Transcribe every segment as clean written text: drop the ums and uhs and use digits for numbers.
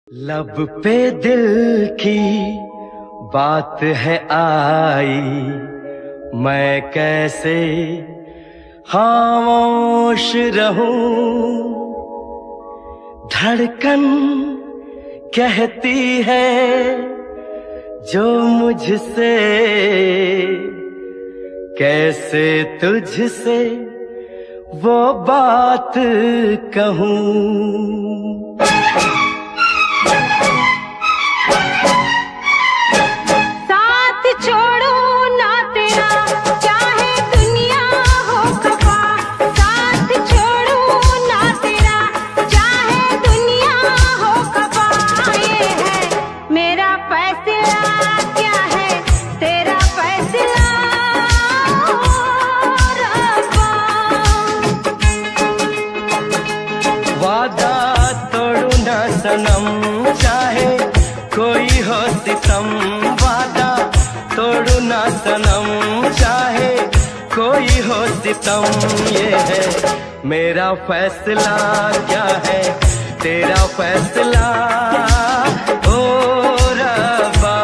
लब पे दिल की बात है आई, मैं कैसे खामोश रहूं। धड़कन कहती है जो मुझसे, कैसे तुझसे वो बात कहूं। वादा तोड़ू ना सनम, चाहे कोई हो सितम। वादा तोड़ू ना सनम, चाहे कोई हो सितम। ये है मेरा फैसला, क्या है तेरा फैसला ओ रब्बा।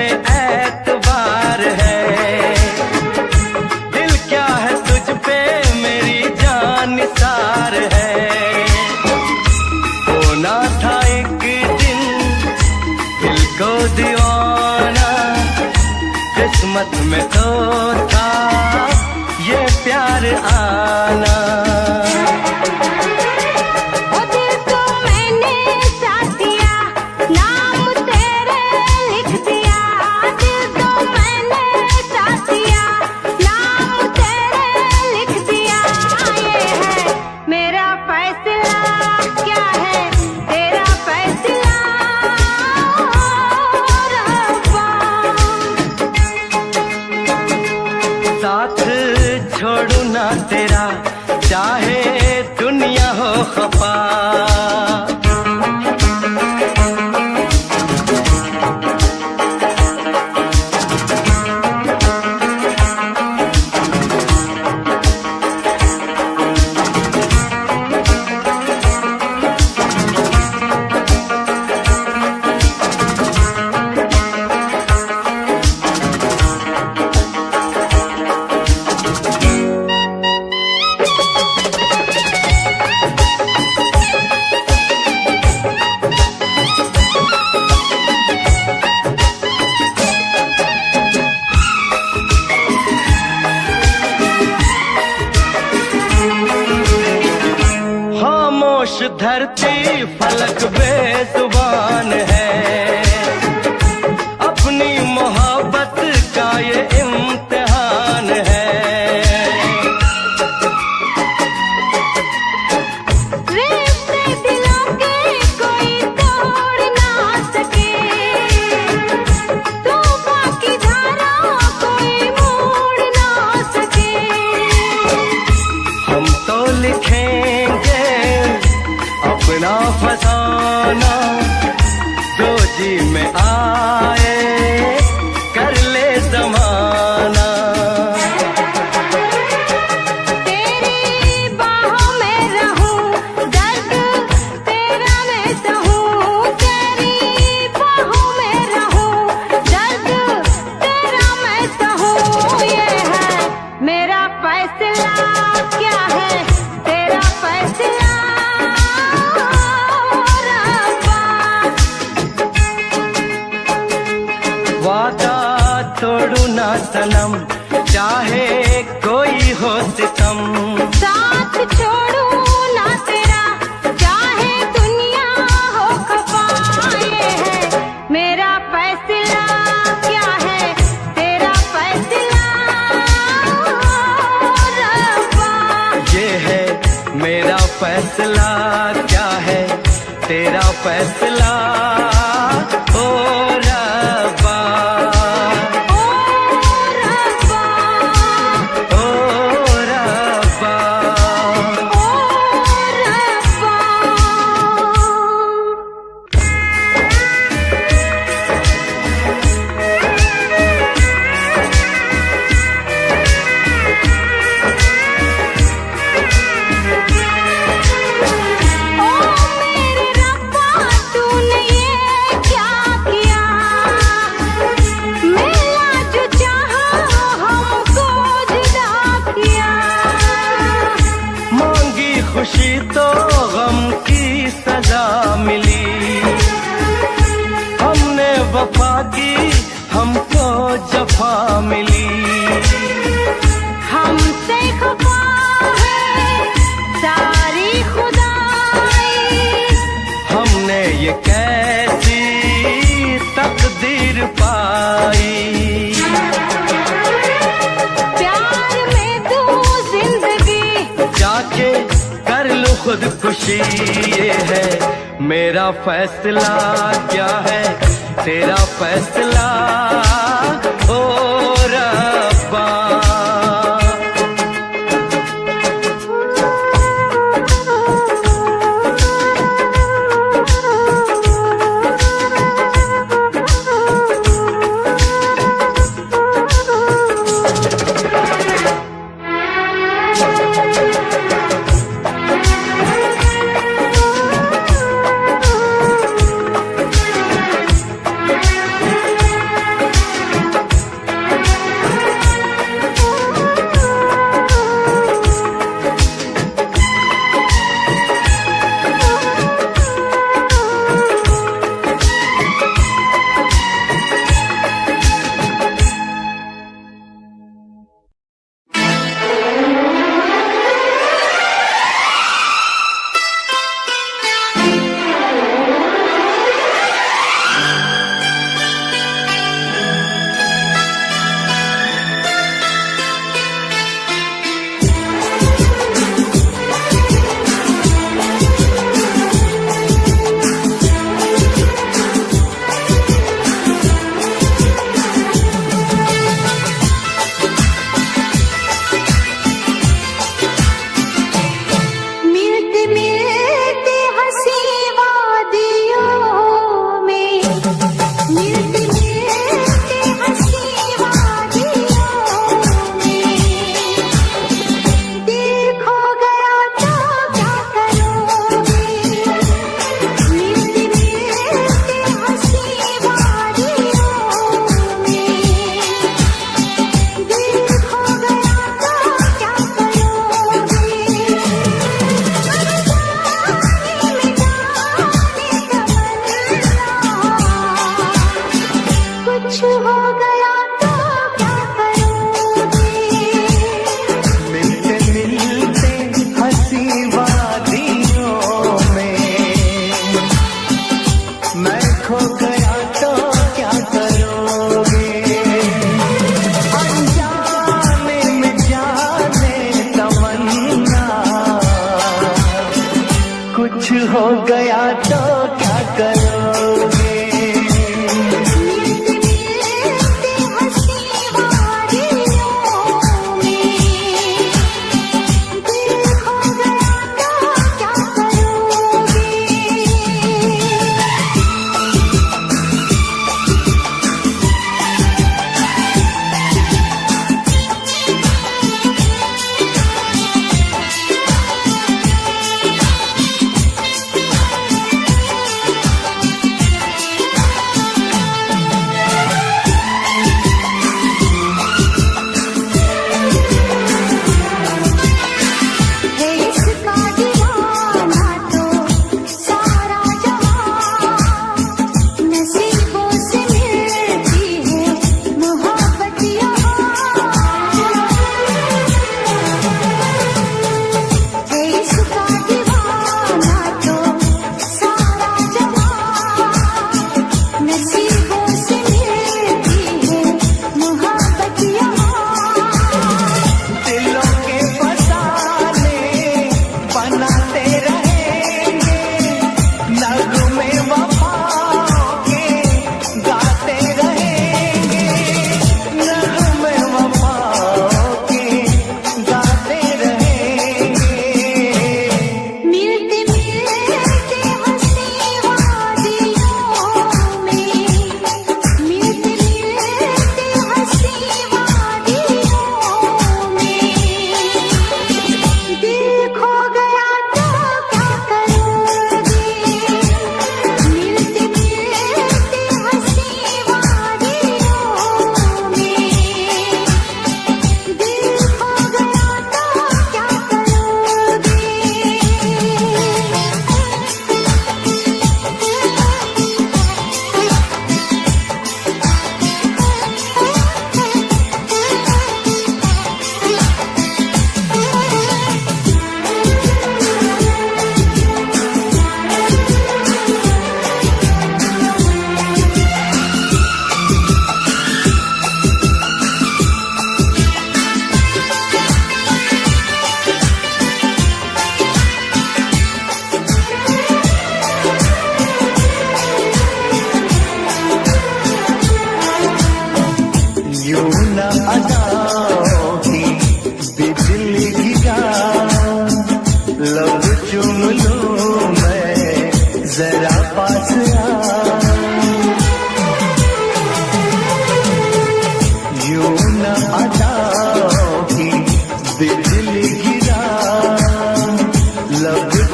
एतबार है, दिल क्या है तुझ पे मेरी जान निसार है। होना था एक दिन दिल को दीवाना, किस्मत में तो था ये प्यार आना। साथ छोड़ू ना तेरा, चाहे दुनिया हो खफा। खामोश धरती फलक बेजुबान है, अपनी मोहब्बत का ये इम्तिहान है। रिश्ते दिलों के कोई तोड़ ना सके, तूफान की धारा कोई मोड़ ना सके। हम तो लिखेंगे अपना फसाना, जो जी में आए कर ले ज़माना। सनम, चाहे कोई हो सितम। साथ छोड़ू ना तेरा, चाहे दुनिया हो खफा। ये है मेरा फैसला, क्या है तेरा फैसला रब्बा। ये है मेरा फैसला, क्या है तेरा फैसला ओ रब्बा। ओ रब्बा, ओ रब्बा, ओ रब्बा। ओ मेरे रब्बा, तूने ये क्या किया। मिला जो चाहा हमको जुदा किया। मांगी खुशी तो गम की सजा मिली। हमने वफा की, हमको जफा मिली। हमसे खफा है सारी खुदाई। हमने ये कैसी तकदीर पाई। प्यार में तू जिंदगी, जाके कर लो खुदकुशी। ये है मेरा फैसला, क्या है तेरा फैसला ओ रब्बा। मिलते मिलते हंसी वादियों में। मिलते मिलते हंसी वादियों में। दिल खो गया तो क्या करोगे। मिलते मिलते हंसी वादियों में। दिल खो गया तो क्या करोगे। कुछ हो गया तो क्या करोगे। मिलते मिलते हंसी वादियों में मैं खो गया तो क्या करोगे। अनजाने में जाने तमन्ना, कुछ हो गया तो क्या करोगे। मिलते मिलते हंसी वादियों में। दिल खो गया तो क्या करोगे।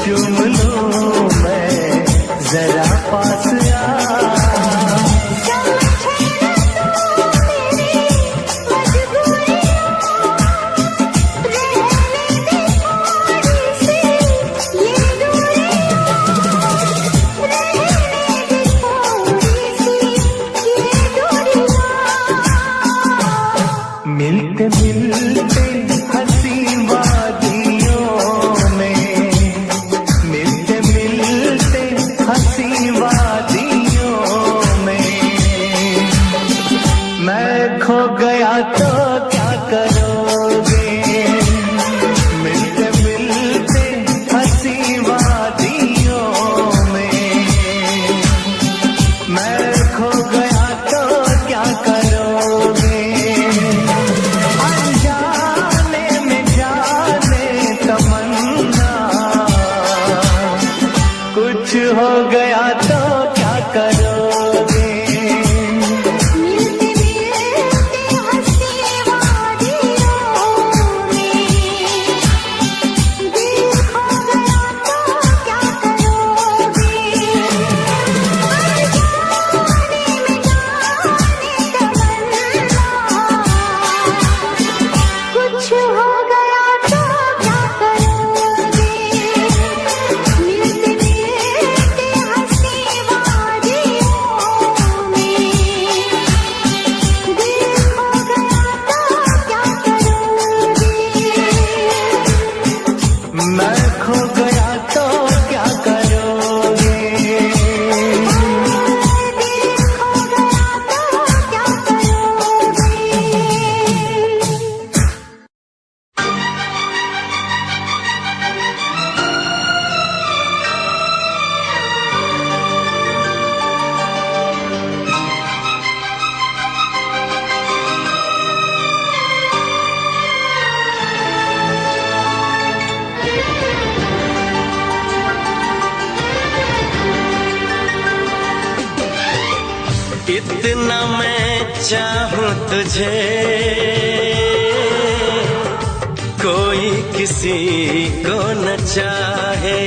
चूम लूं मैं जरा पास आ। मिलते मिलते हंसी वादियों में, मिलते मिलते हंसी वादियों में, मैं खो गया तो क्या करोगे? मिलते मिलते हंसी वादियों में, मैं खो गया तो क्या करोगे? कुछ हो गया तो क्या करोगे? मिलते मिलते हंसी वादियों में, दिल खो गया तो क्या करोगे? अनजाने में जाने तमन्ना, कुछ हो गया तो क्या करोगे? मिलते मैं खो गया तो क्या करोगे? इतना मैं चाहूं तुझे, कोई किसी को न चाहे।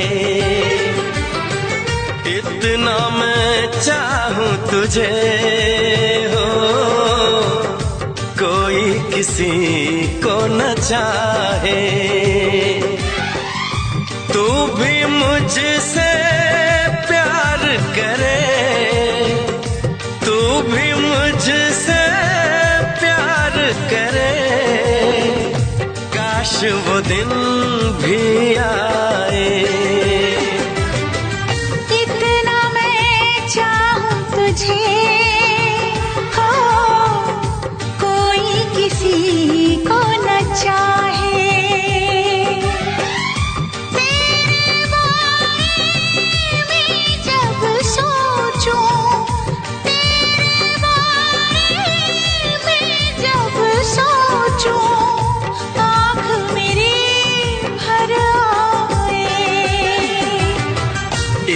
इतना मैं चाहूं तुझे हो, कोई किसी को न चाहे। तू भी मुझसे प्यार करे, तू भी मुझसे प्यार करे, काश वो दिन भी आए। इतना मैं चाहूं तुझे हो, कोई किसी को न चाहे। तेरे बारे में जब सोचूं, तेरे बारे में जब सोचूं, आँख मेरी भर आए।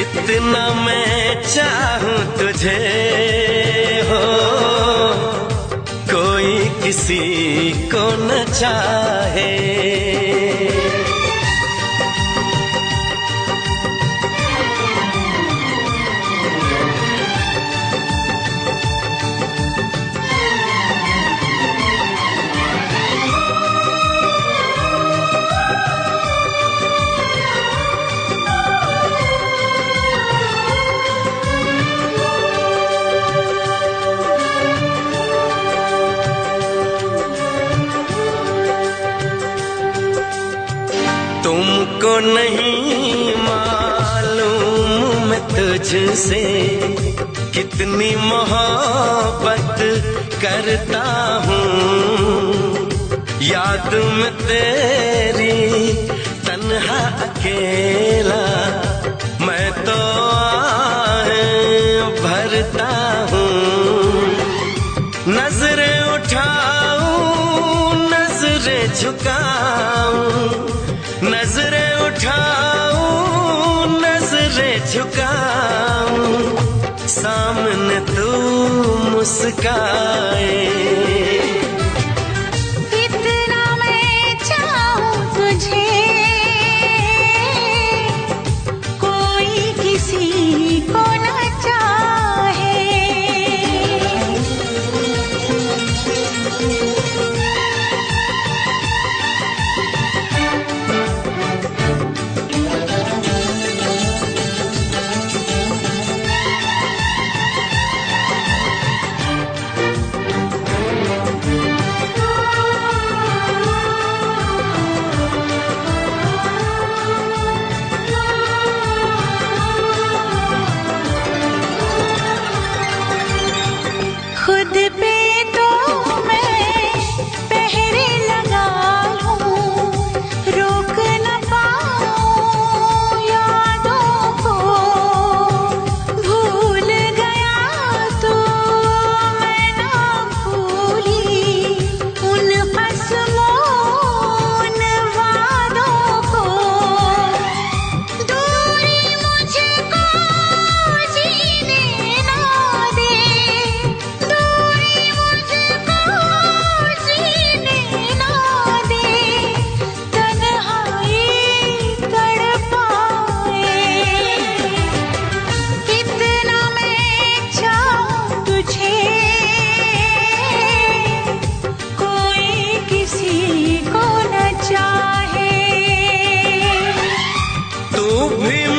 इतना मैं चाहूं तुझे हो, कोई किसी को न चाहे। तुमको नहीं मालूम मैं तुझसे कितनी मोहब्बत करता हूँ। याद में तेरी तन्हा अकेला मैं तो आहें भरता हूँ। नजरें उठाऊं नजरें झुकाऊं, नजरें उठाऊं नजरें झुकाऊं, सामने तू मुस्काए। इतना मैं चाहूं तुझे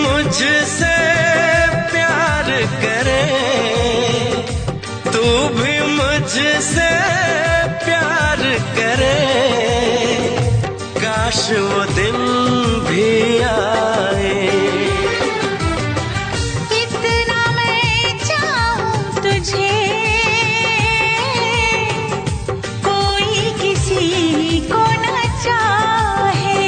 मुझसे प्यार करे, तू भी मुझसे प्यार करे, काश वो दिन भी आए। इतना मैं चाहूं तुझे, कोई किसी को न चाहे।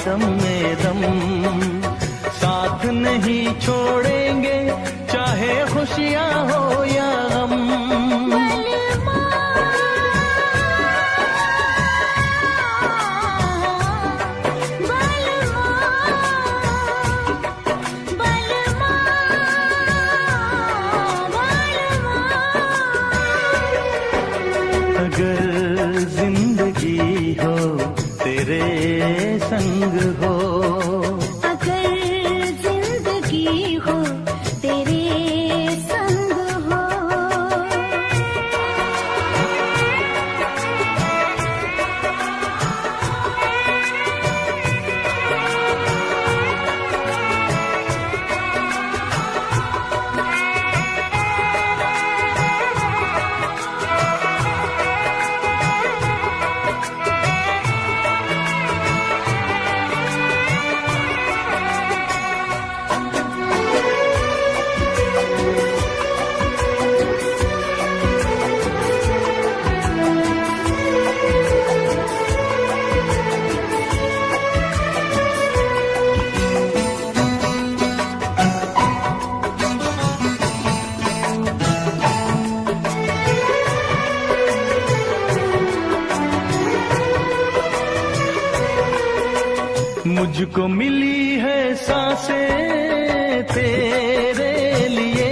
दम में दम साथ नहीं छोड़ेंगे, चाहे खुशियाँ हो या गम। अगर जिंदगी हो तेरे संग हो, अगर जिंदगी हो तेरे संग हो, मुझको मिली है सांसें तेरे लिए,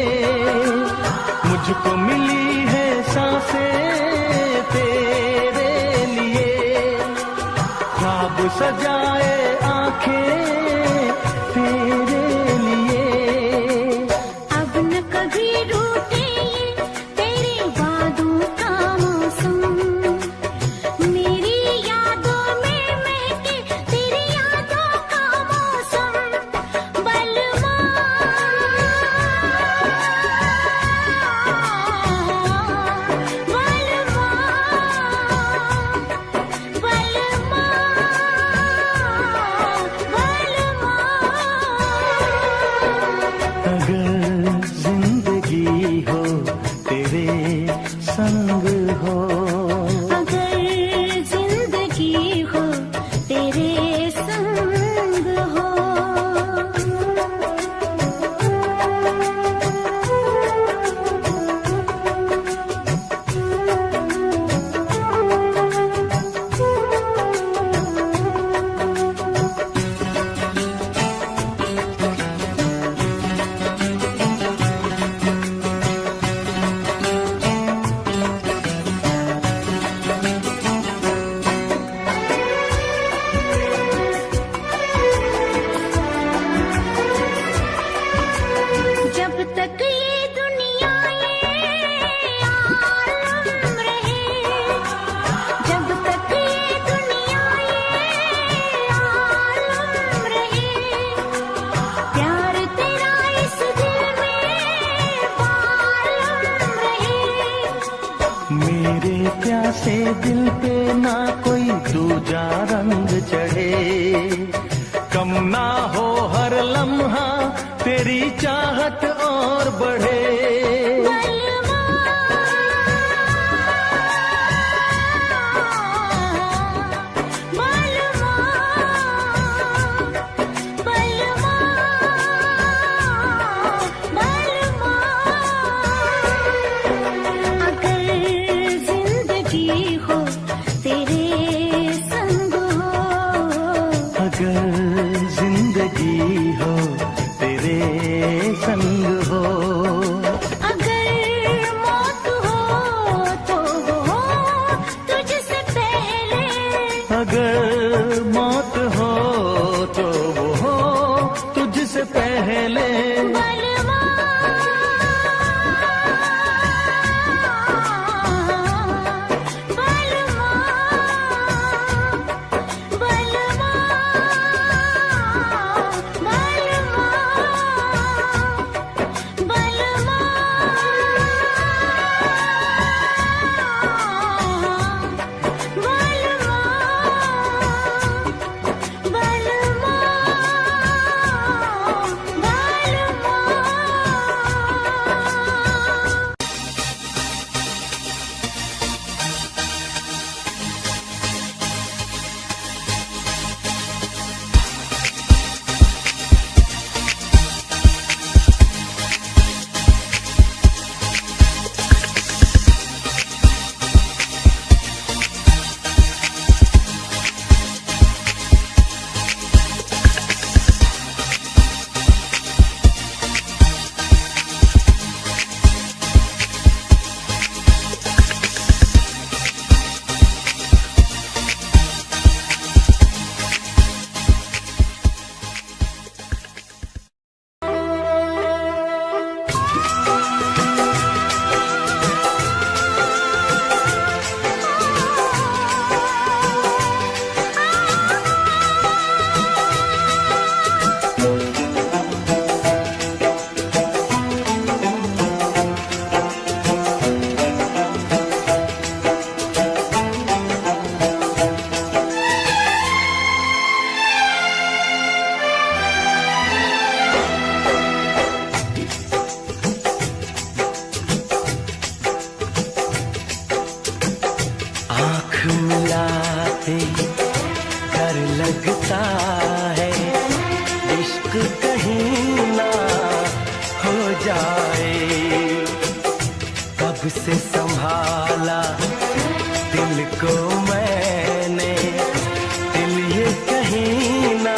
मुझको मिली है सांसें तेरे लिए, ख्वाब सजाए आंखें तेरे लिए। अब न कभी रूठे ये तेरे वादों का मौसम, मेरी यादों में महके तेरी यादों का मौसम। बलमा बलमा बलमा बलमा। अगर जिंदगी हो तेरे संग हो, अगर जिंदगी हो तेरे संग हो। जब तक ये दुनिया ये आलम रहे, जब तक ये दुनिया ये आलम रहे, प्यार तेरा इस दिल में बालम रहे। मेरे प्यासे दिल पे ना कोई दूजा रंग चढ़े, कम ना हो हर लम्हा तेरी चाहत और बढ़े। बलमा बलमा बलमा बलमा। अगर जिंदगी हो तेरे संग हो, अगर जिंदगी हो तेरे संग हो, अगर मौत हो तो वो हो तुझसे पहले। अगर मौत हो तो वो हो तुझसे पहले। बलमा बलमा बलमा बलमा बलमा बलमा। मिलाते डर लगता है, इश्क कहीं ना हो जाए। कब से संभाला दिल को मैंने, दिल ये कहीं ना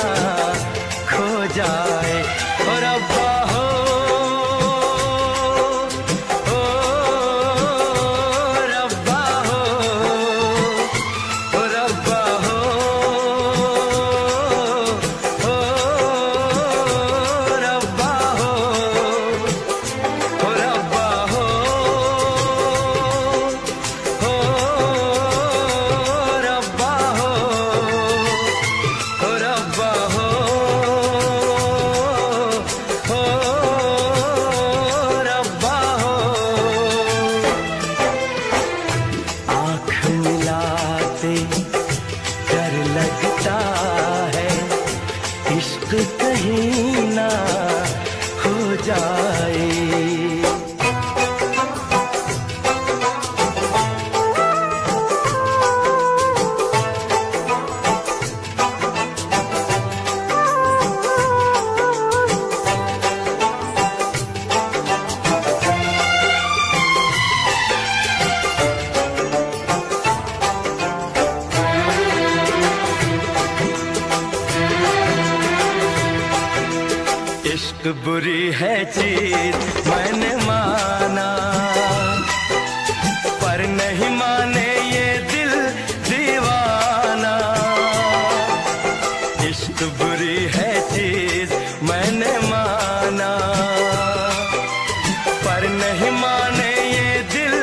इश्क बुरी है चीज मैंने माना, पर नहीं माने ये दिल दीवाना। इश्क बुरी है चीज मैंने माना, पर नहीं माने ये दिल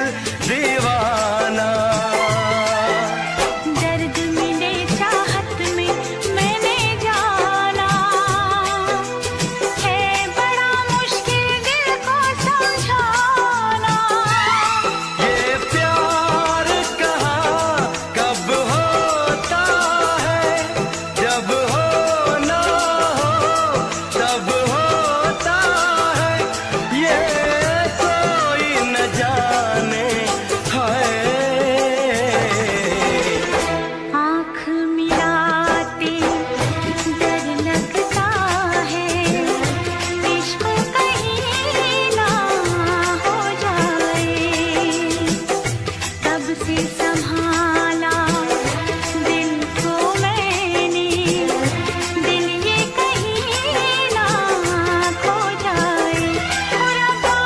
दीवाना। दर्द मिले चाहत में मैंने जाना, है बड़ा मुश्किल दिल को समझाना। ये प्यार कहाँ कब होता है, जब होना हो तब होता है। ये कोई न जाने है। आँख मिलाते डर लगता है, इश्क कहीं ना हो जाए। तब से संभाला दिल को मैंने, दिल ये कहीं ना खो जाए। ओ रब्बा,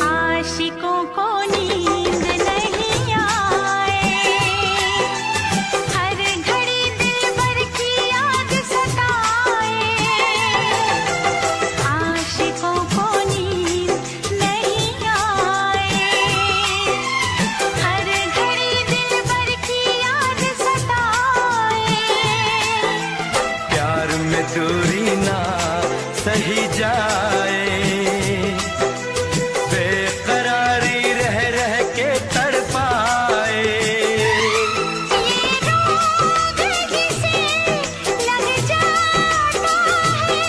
आशिकों को नींद नहीं आए, हर घड़ी दिलबर की याद सताए। आशिकों को नींद नहीं आए, हर घड़ी दिलबर की याद सताए। प्यार में दूरी ना सही जाए, बेकरारी रह रह के तड़पाए। ये रोग किसे लग जाता है,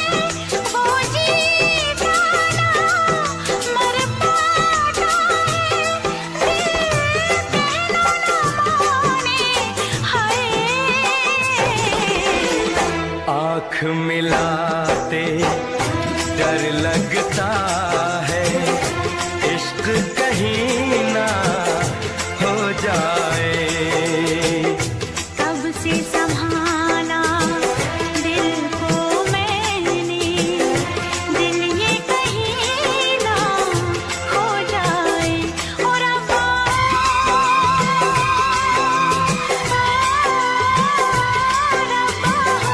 वो जीता ना मर पाता है। दिल कहना ना माने, हाय। आँख मिलाते डर लगता है, इश्क कहीं ना हो जाए। कब से संभाला दिल को मैंने, दिल ये कहीं ना खो जाए। ओ रब्बा, हो रब्बा हो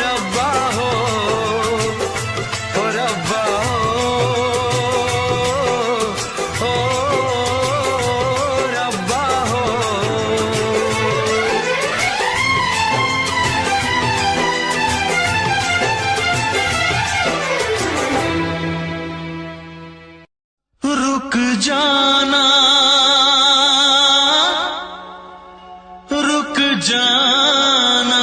रब्बा हो रब्बा हो रब्बा हो। रुक जाना, रुक जाना,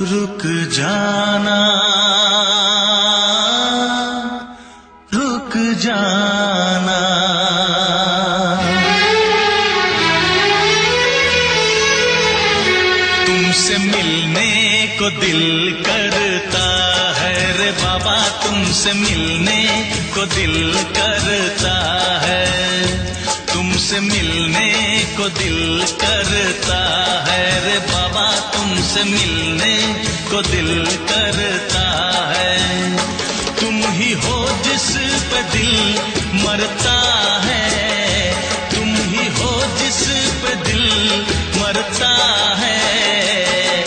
रुक जाना, रुक जाना। तुम तुमसे मिलने को दिल करता है रे बाबा, तुमसे मिलने को दिल करता है, तुमसे मिलने को दिल करता है रे बाबा, तुमसे मिलने को दिल करता है। तुम ही हो जिस पे दिल मरता है, तुम ही हो जिस पे दिल मरता है।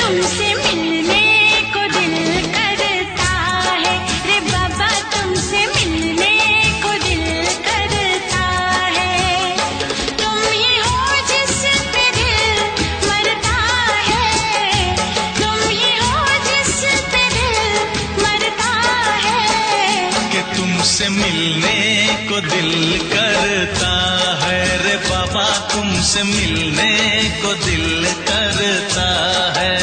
तुमसे मिलने को दिल करता है रे बाबा, तुमसे मिलने को दिल करता है। तुम ही हो जिस पे दिल मरता है, तुम ही हो जिस पे दिल मरता है। कि तुमसे मिलने को दिल करता है रे बाबा, तुमसे मिलने को दिल करता है।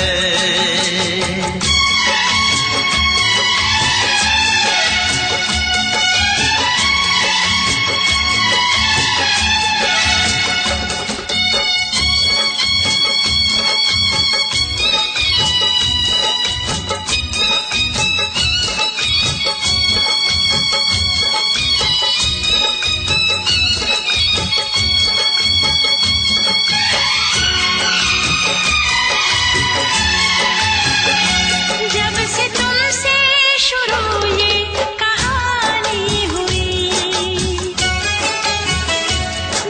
जब से तुमसे शुरू ये कहानी हुई,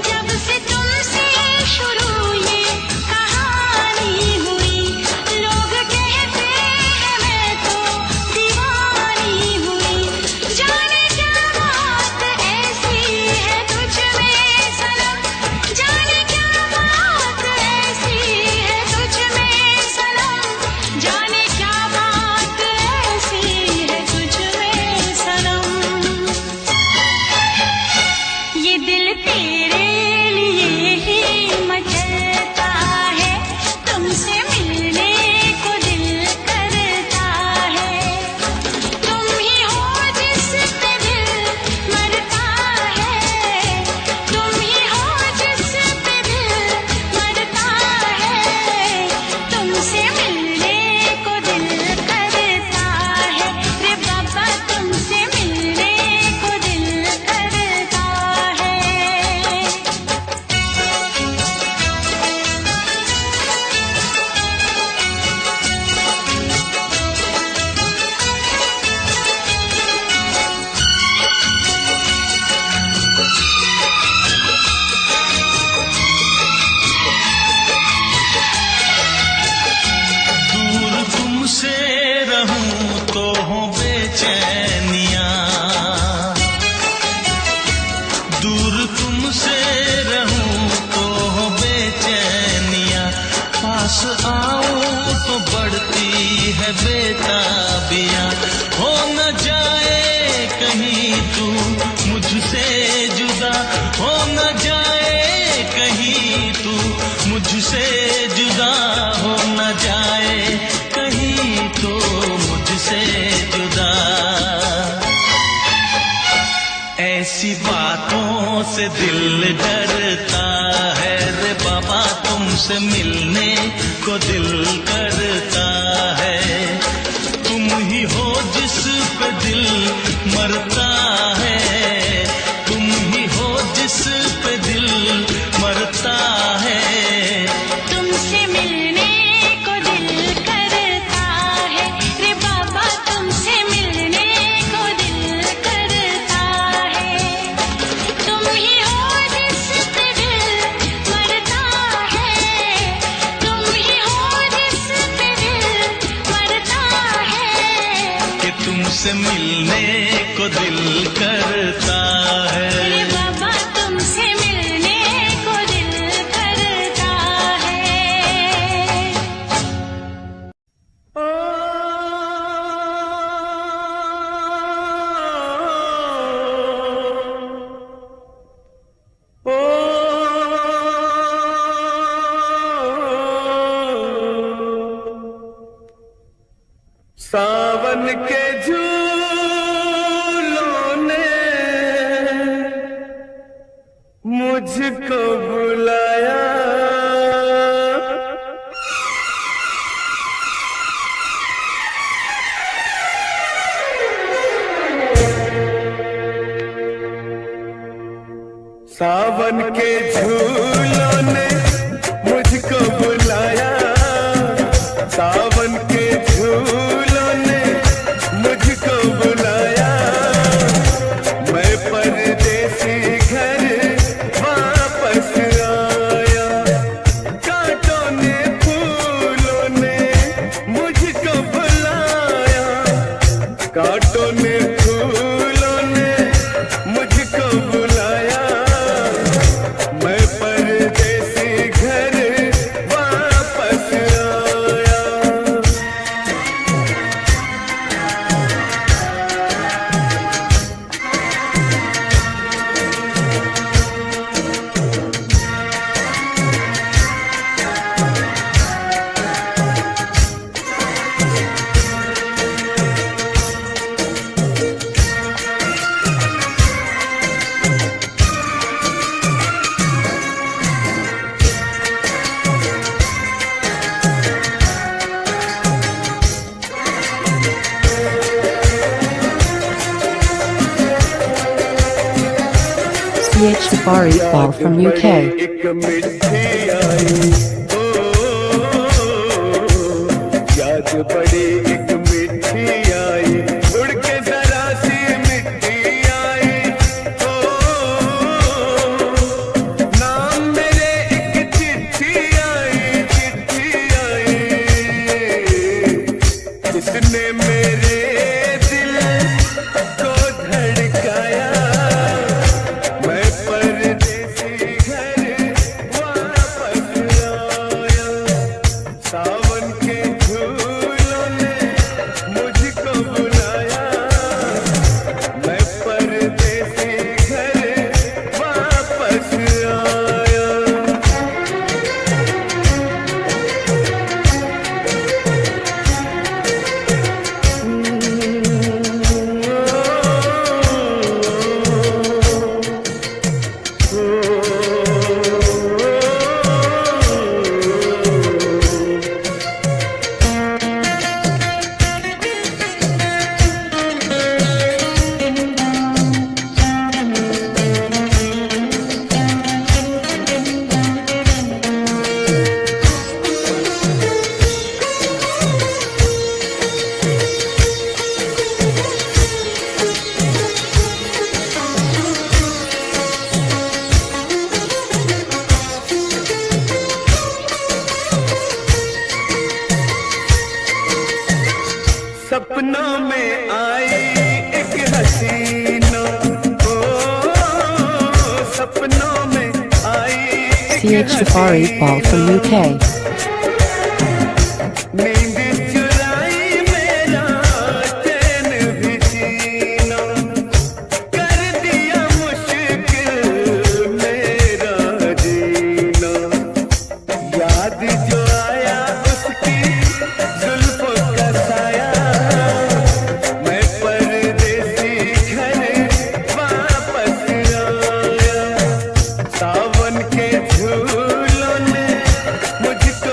जब से तुमसे शुरू ये कहानी हुई, लोग कहते हैं मैं तो दीवानी हुई। जाने क्या बात ऐसी है तुझ में सनम, जाने क्या बात ऐसी है तुझ में सनम, जाने क्या बात ऐसी है तुझ में सनम। ये दिल तेरे लिए ही मचलता है, तुमसे मिलने को दिल करता है। तुम ही हो जिस पे दिल मरता है, तुम ही हो जिस पे दिल मरता है। तुमसे मिलने को दिल करता है रे बाबा, तुमसे मिलने को दिल करता है। दूर तुमसे रहूं तो हो बेचैनियां, दूर तुमसे रहूं तो हो बेचैनियां, पास आऊं तो बढ़ती है बेताबियां। हो न जाए कहीं तू मुझसे जुदा, हो न जाए कहीं तू मुझसे जुदा, हो न जाए कहीं तो मुझसे जुदा। ऐसी बातों से दिल डरता है रे बाबा, तुमसे मिलने को दिल करता है। तुम ही हो जिस पे दिल मरता है, तुम ही हो जिस पे दिल मरता है। तुमसे मिलने को दिल करता है रे बाबा, तुमसे मिलने को दिल करता है। तुम ही हो जिस पे दिल मरता है, तुम ही हो जिस पे दिल मरता है। कि तुमसे मिलने को दिल करता है रे बाबा, तुमसे मिलने को दिल करता है। सावन के झूले Safari Ball from UK. एक मिठी आई याद बड़ी एक मिठी आई उड़ के जरा सी मिट्टी आई नाम मेरे एक चिट्ठी आई जिसने मेरे दिल को धड़काया मैं परदेसी घर वापस आया सावन के झूलों ने मुझको बुलाया मैं परदेसी घर वापस आया सपनों में आई एक हसीना सपनों में आई CH Safari Ball from UK. नींद चुराई मेरा चैन भी छीना कर दिया मुश्किल मेरा जीना याद जो आया उसकी जुल्फों का साया मैं परदेसी घर वापस आया सावन के झूलों ने मुझको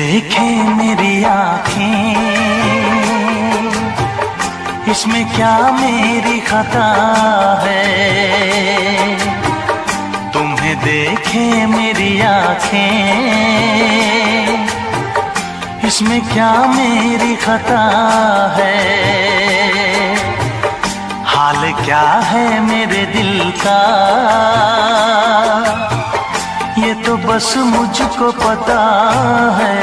देखे मेरी आँखें, इसमें क्या मेरी खता है। तुम्हें देखे मेरी आँखें, इसमें क्या मेरी खता है। हाल क्या है मेरे दिल का, ये तो बस मुझको पता है।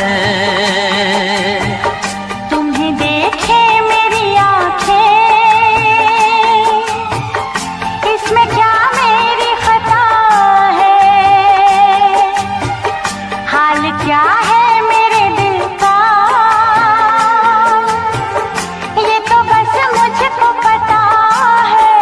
तुम्हें देखे मेरी आँखें, इसमें क्या मेरी खता है। हाल क्या है मेरे दिल का, ये तो बस मुझको पता है।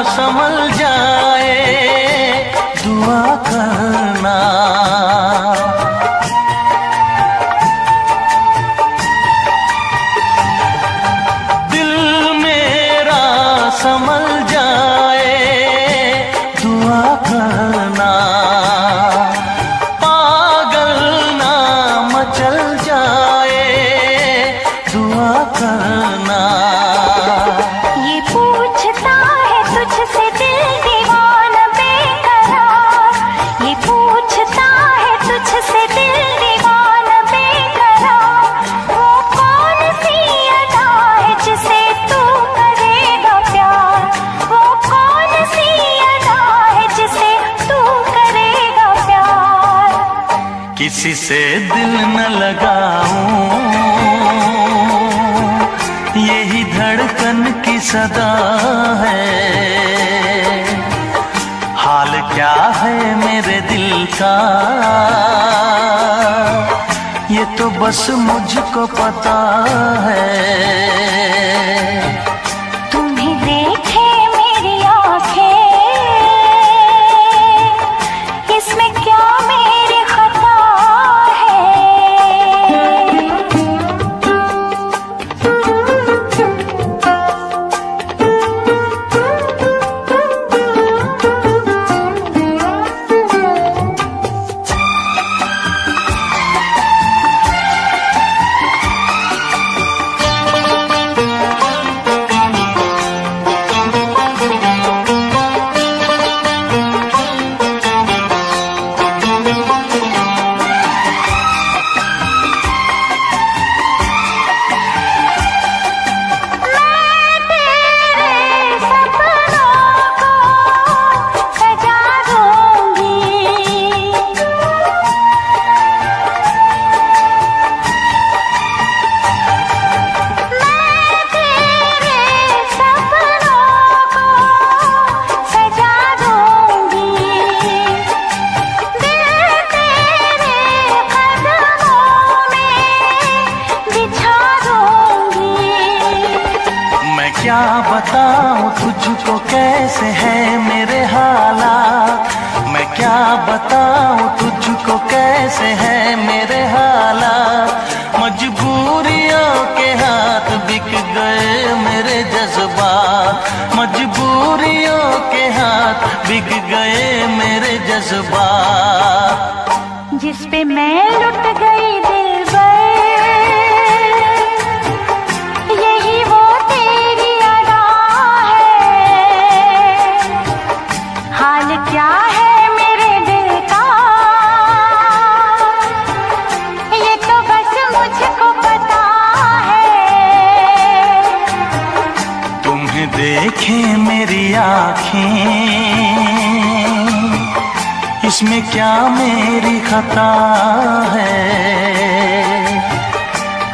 संभल जाए दुआ करना, दिल मेरा संभल जाए दुआ करना, पागल ना मचल जाए दुआ करना। ये पूछता है तुझसे दिल दीवाना बेकरार, ये पूछता है तुझसे दिल दीवाना बेकरार। वो कौन सी अदा है जिसे तू करेगा प्यार, वो कौन सी अदा है जिसे तू करेगा प्यार। किसी से दिल न लगाऊं, यही धड़कन की सदा है। हाल क्या है मेरे दिल का, ये तो बस मुझको पता है। तुम्हें देखे मेरी आँखें, इसमें क्या मेरी खता है। क्या बताऊं तुझको कैसे है मेरे हालात, मैं क्या बताऊं तुझको कैसे है मेरे हालात। मजबूरियों के हाथ बिक गए मेरे जज्बात, मजबूरियों के हाथ बिक गए मेरे जज्बात। जिस पे मैं लुट गई दिलबर, यही वो तेरी अदा है। हाल क्या है मेरे दिल का, ये तो बस मुझको पता है। तुम्हें देखे मेरी आँखें, इसमें क्या मेरी खता है।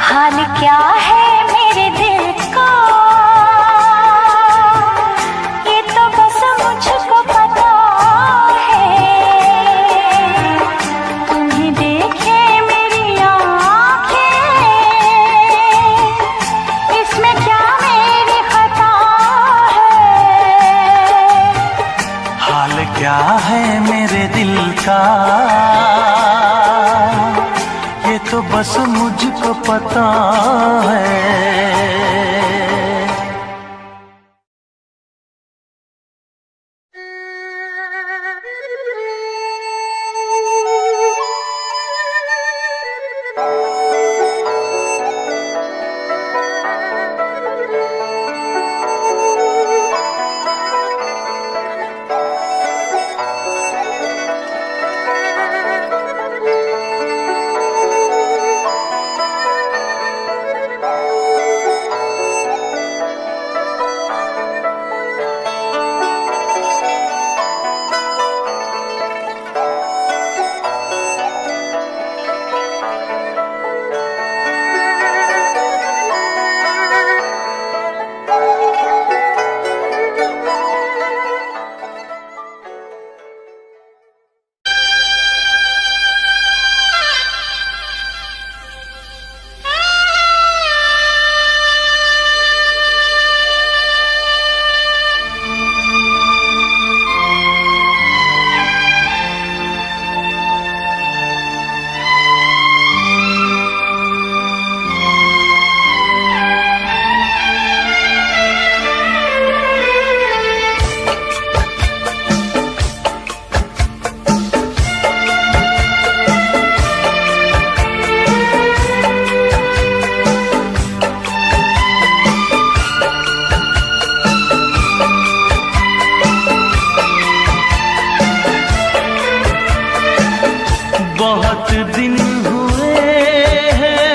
हाल क्या है मेरे दिल का, ये तो बस मुझको पता है। बहुत दिन हुए हैं,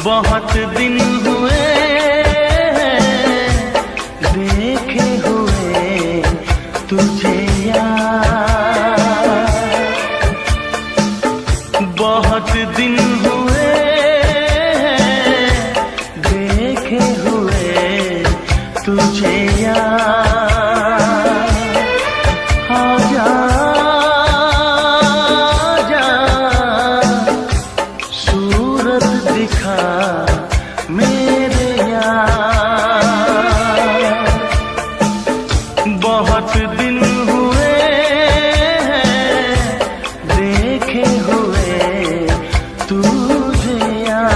बहुत दिन हुए हैं देखे हुए तुझे यार। बहुत दिन हुए हैं देखे हुए तुझे यार। बहुत दिन हुए हैं देखे हुए तुझे यार।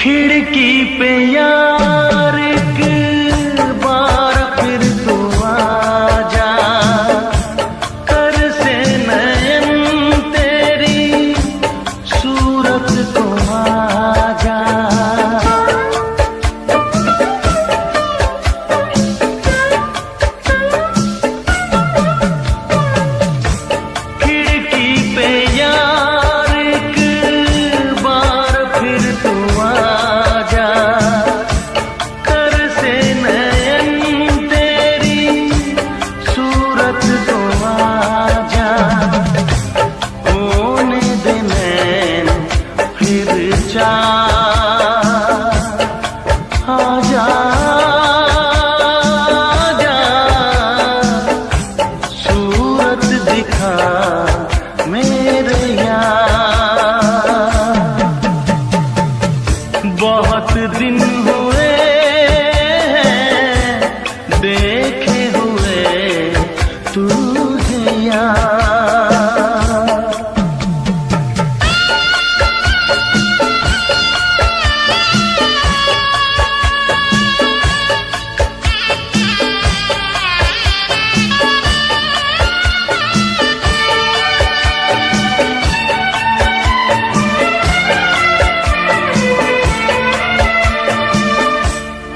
खिड़की पे यार एक बार फिर तू आजा, कर से नयन तेरी सूरत को आजा। खिड़की पे यार एक बार फिर तू आजा, कर से नयन तेरी सूरत को आजा। होने दे नैन फिर आजा, आजा सूरत दिखा मेरे यार। बहुत दिन हुए हैं देखे हुए तुझे यार।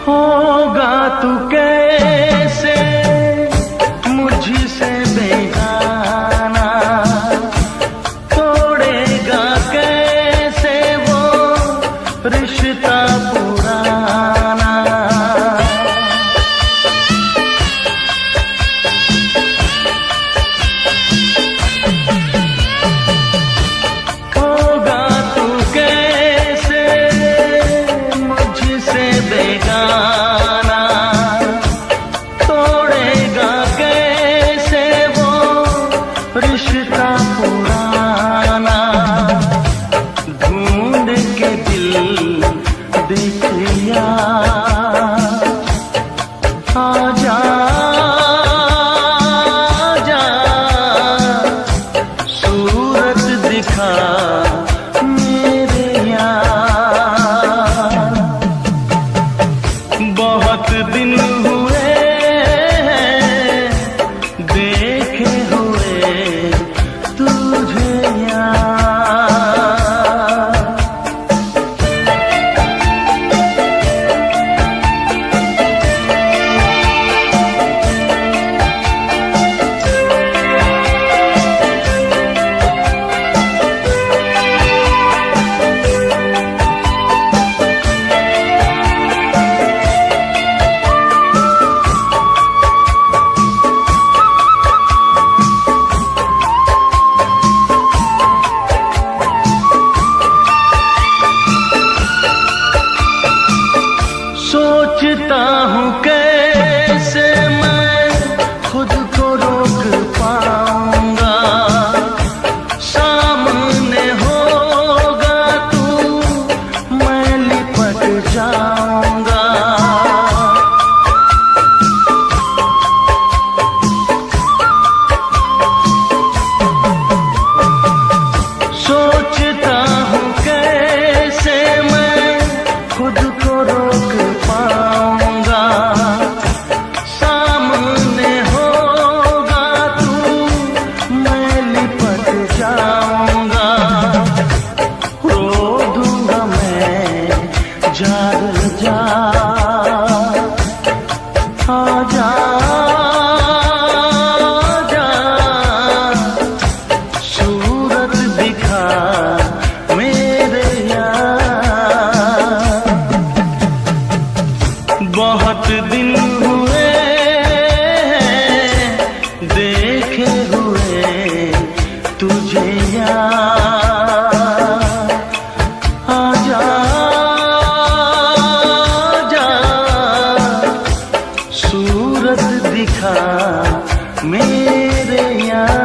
होगा तू कैसे मुझसे बेगाना, तोड़ेगा कैसे वो रिश्ता। चलेगा ना, तोड़ेगा कैसे वो रिश्ता पुराना। ढूंढ के दिल देखिया, आजा आजा, सूरत दिखा मेरे यार। बहुत दिन हुए हैं देखे हुए तुझे यार। सोचता हूँ कैसे मैं खुद को रोक पाऊंगा, सामने होगा तू मैं लिपट जाऊंगा। सोचता हूँ कैसे मैं खुद को रोक पाऊंगा, सामने होगा तू मैं लिपट जाऊंगा। रो दूंगा मैं जाग जा, आजा आजा, सूरत दिखा मेरे यार। बहुत दिन हुए हैं देखे हुए तुझे यार। आजा आजा, सूरत दिखा मेरे यार।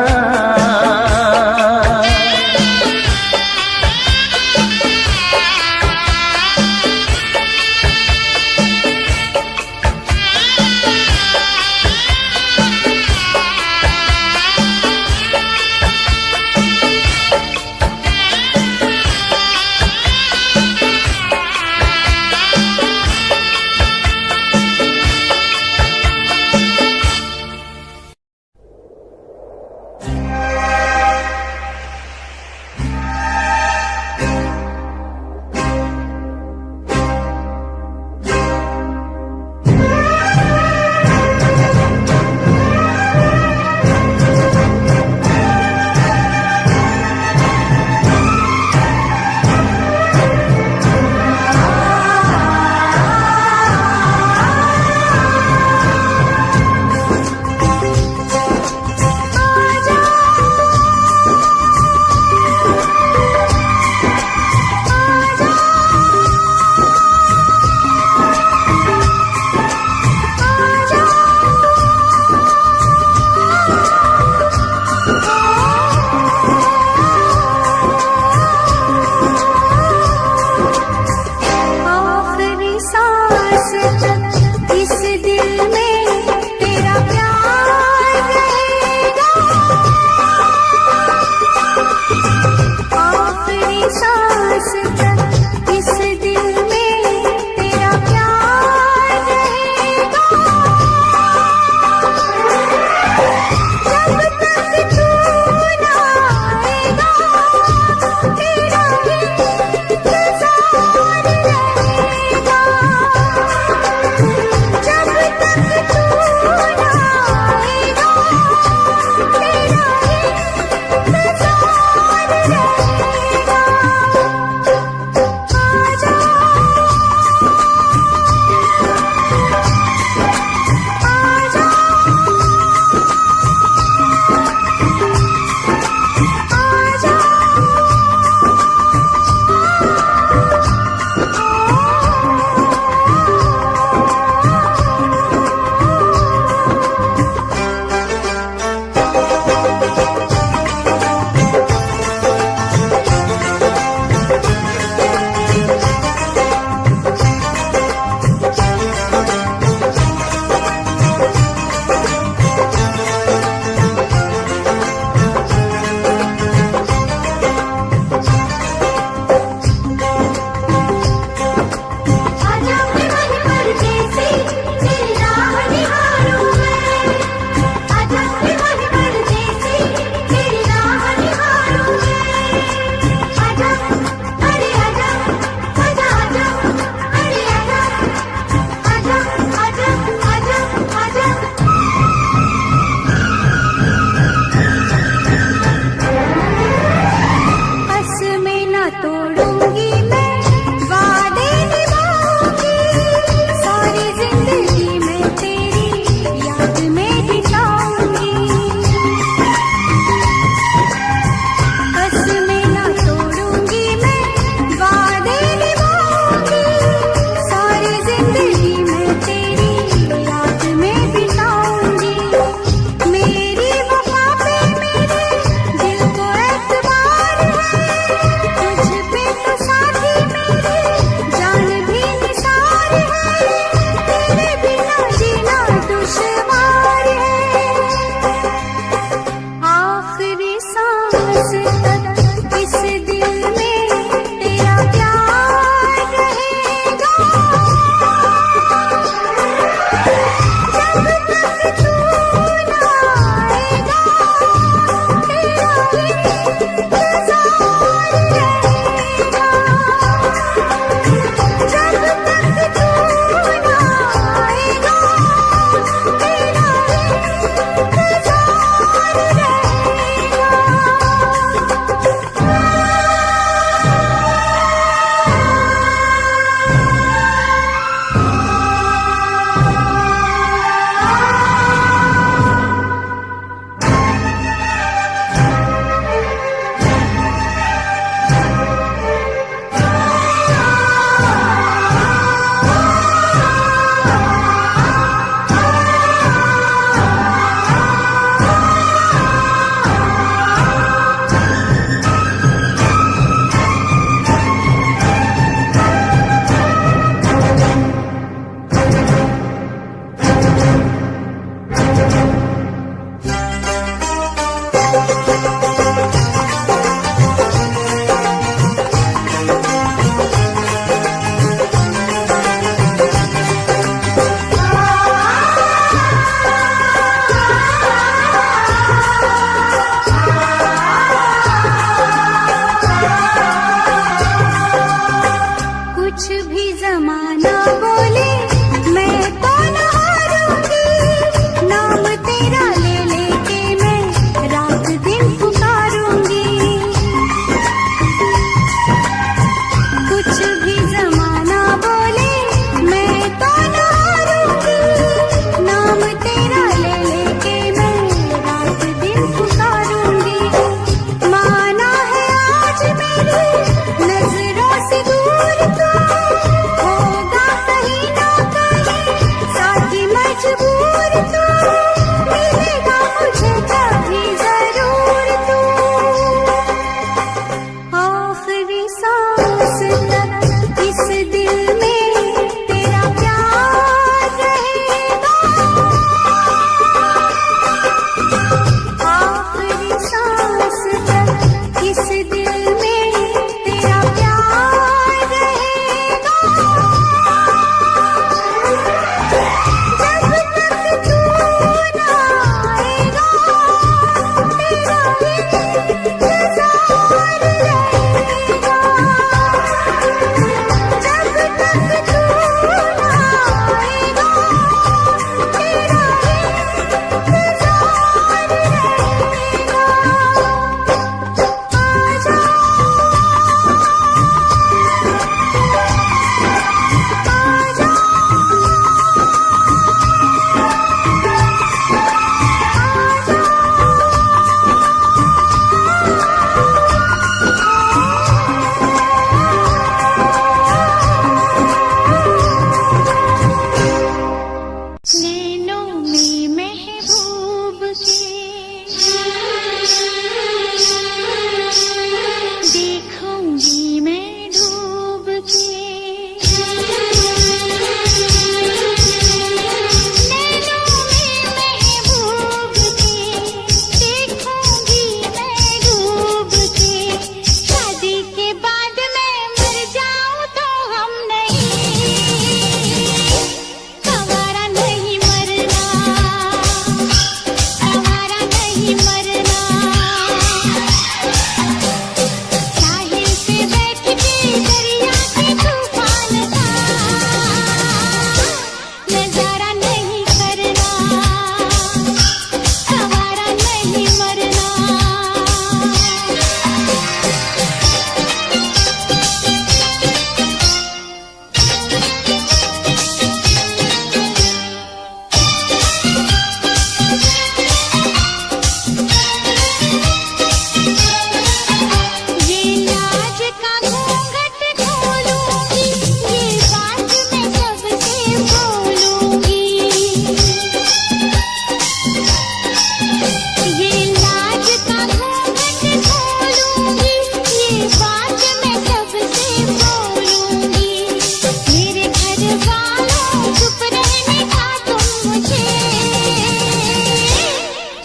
वालों चुप रहने का तुम मुझे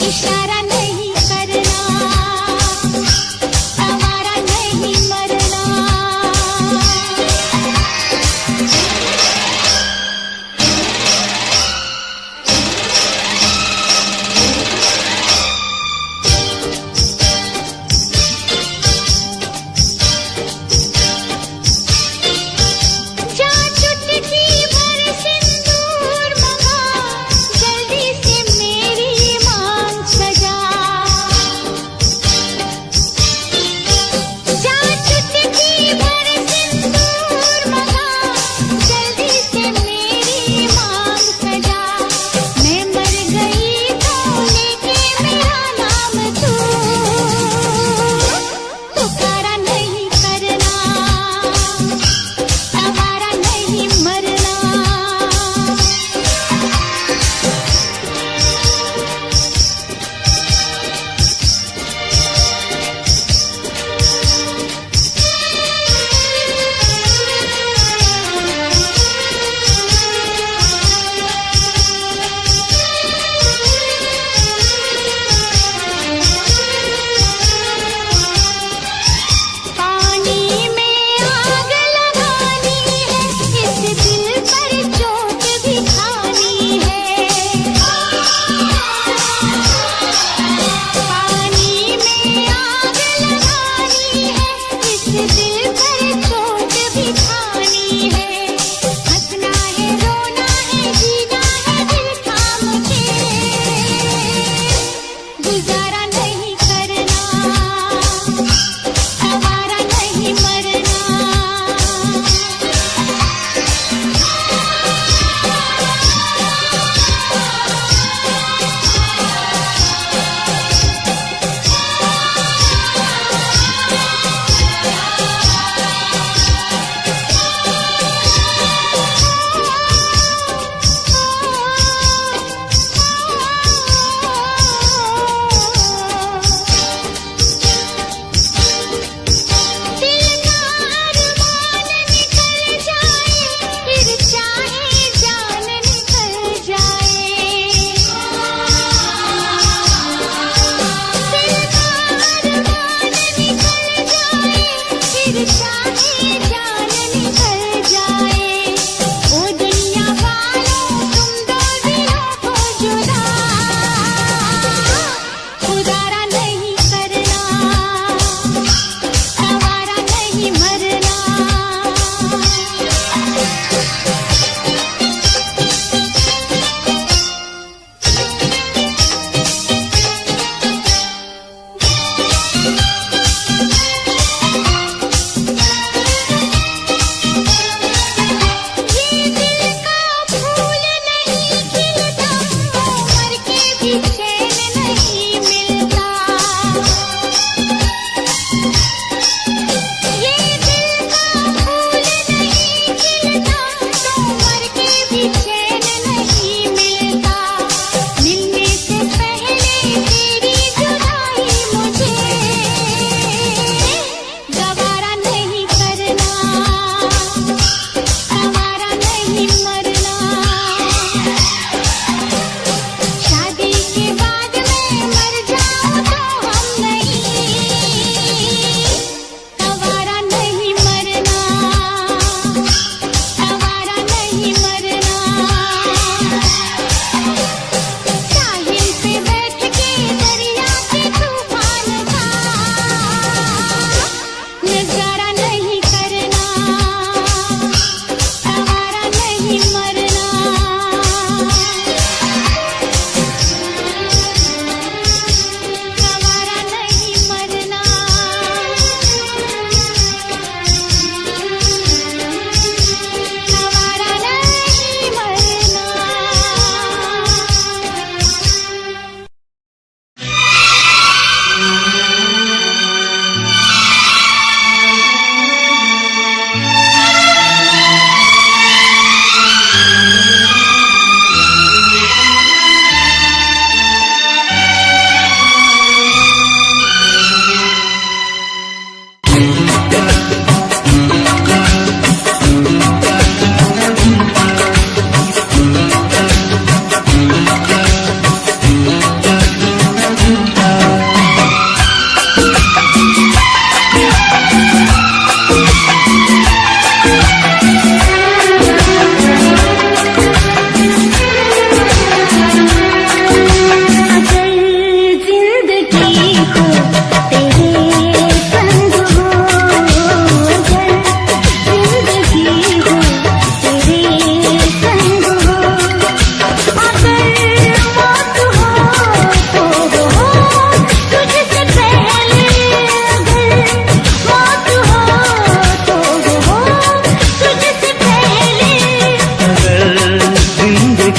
इशारा नहीं करना, आवारा नहीं मरना। जा चुटकी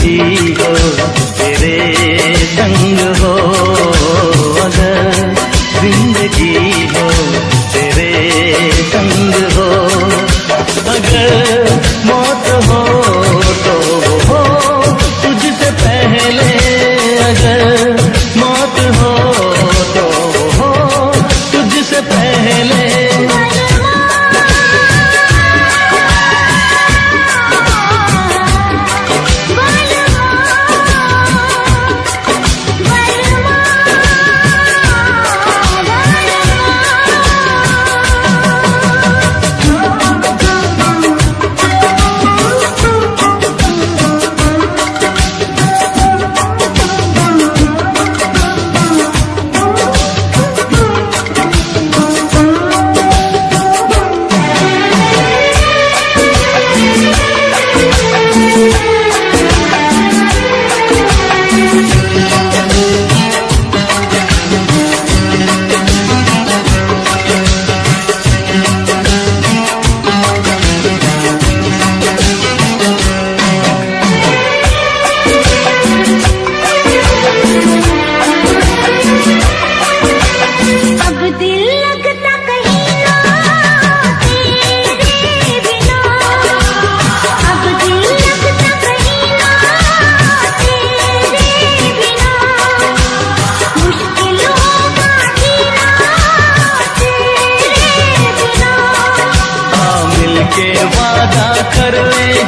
जिंदगी हो तेरे संग हो, अगर जिंदगी हो तेरे संग हो, अगर मौत हो तो वो हो तुझसे पहले, अगर मौत हो तो वो हो तुझसे पहले।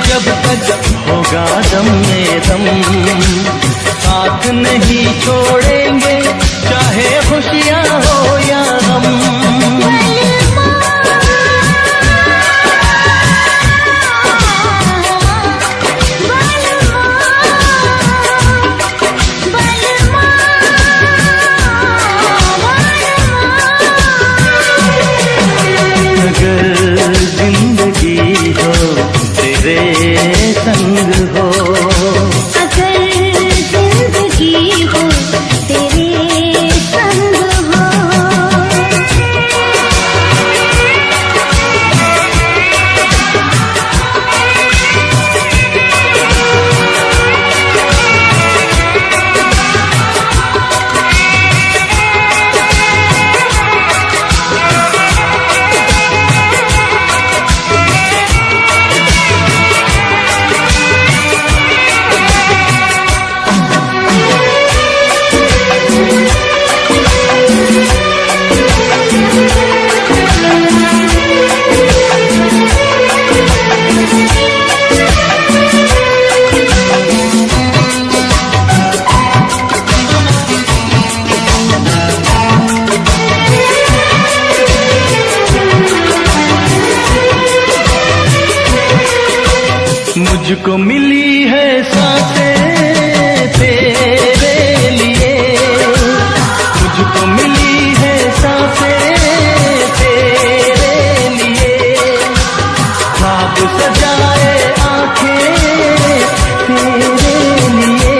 जब तक होगा दम में दम, साथ नहीं छोड़ेंगे चाहे खुशियाँ हो या गम। अगर जिंदगी हो तेरे संग हो, अगर जिंदगी हो तेरे संग हो। मुझको मिली है सांसें तेरे लिए, मुझको मिली है सांसें तेरे लिए, ख्वाब सजाए आंखें तेरे लिए।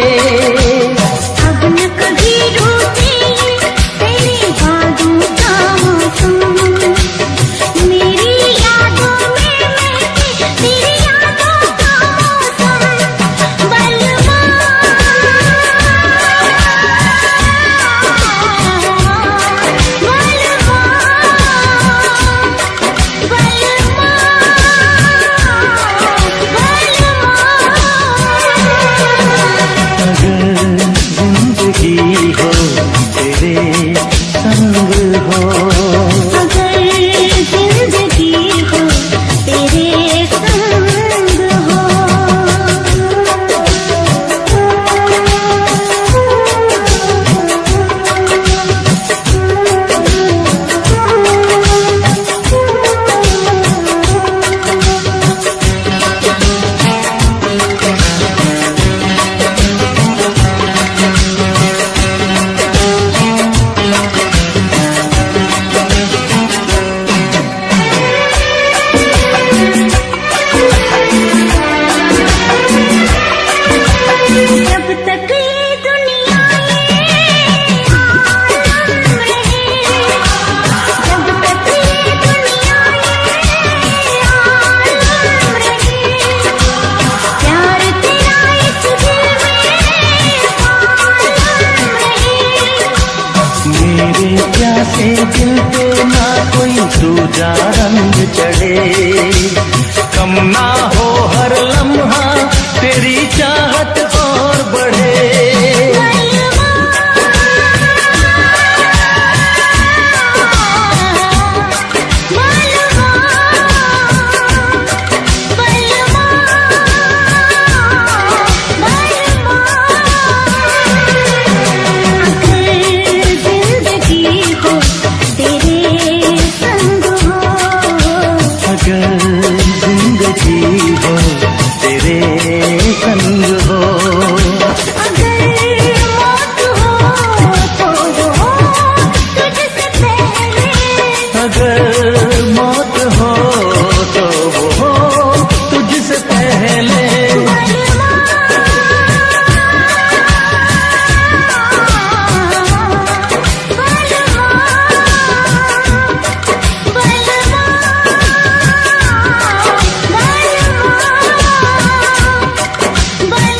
अब न कभी रूठेंगे तेरी बातों का मौसम, मेरी यादों में मैं तेरी यादों का मौसम। बलवा दूजा रंग चढ़े। कम ना हो हर लम्हा तेरी चाहत और बढ़े। Bye.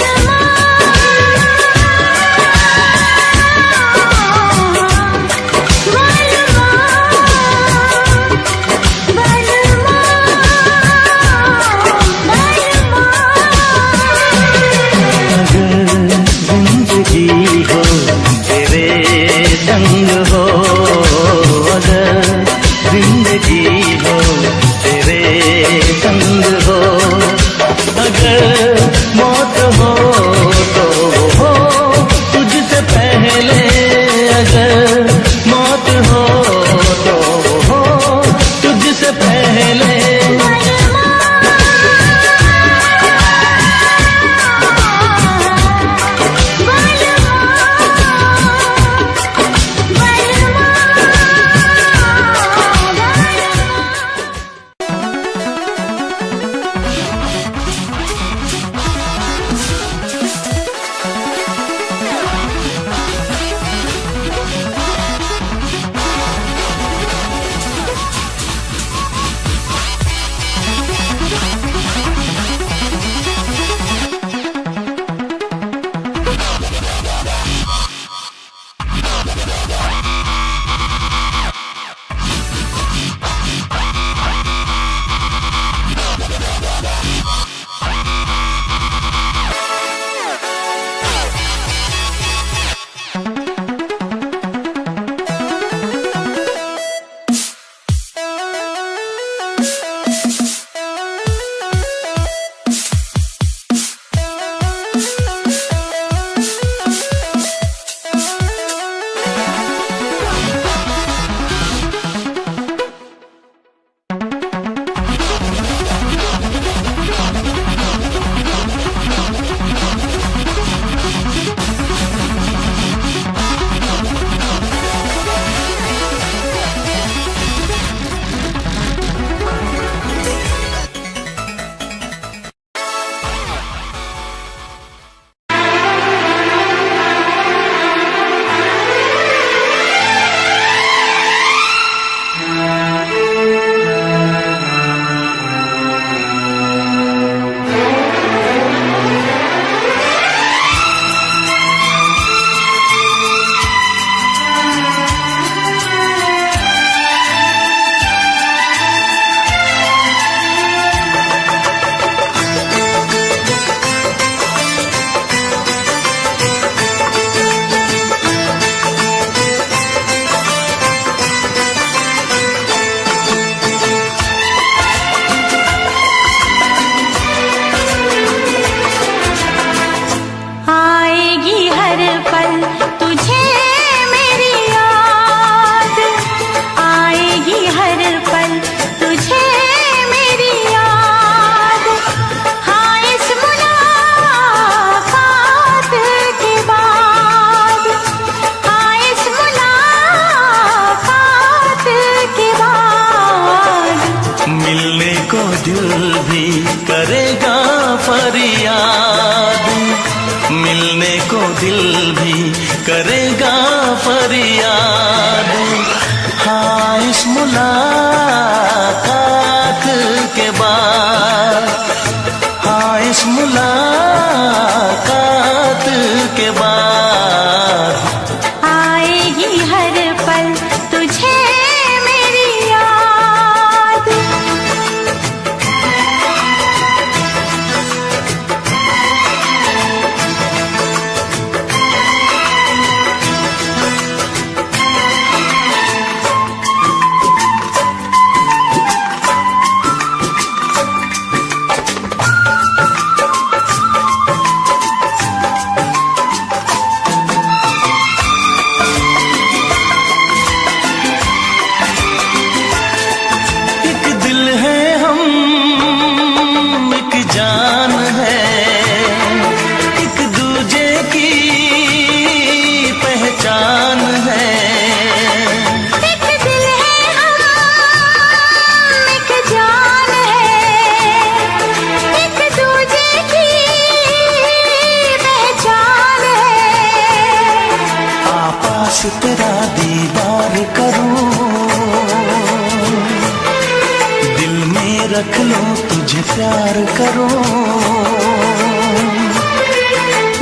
रख लूं, तुझे प्यार करूं।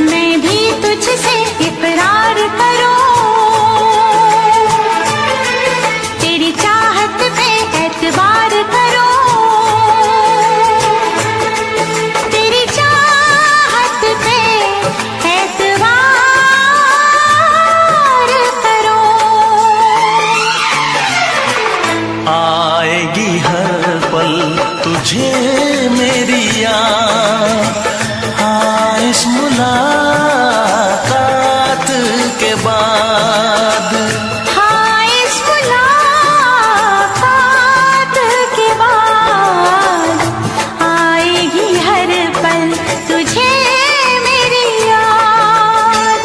मैं भी तुझसे इकरार करूं, तेरी चाहत पे एतबार करूं, तेरी चाहत पे एतबार करूं। आएगी हर पल तुझे मेरी याद, हाँ इस मुलाकात के बाद। हाँ इस मुलाकात के बाद आएगी हर पल तुझे मेरी याद।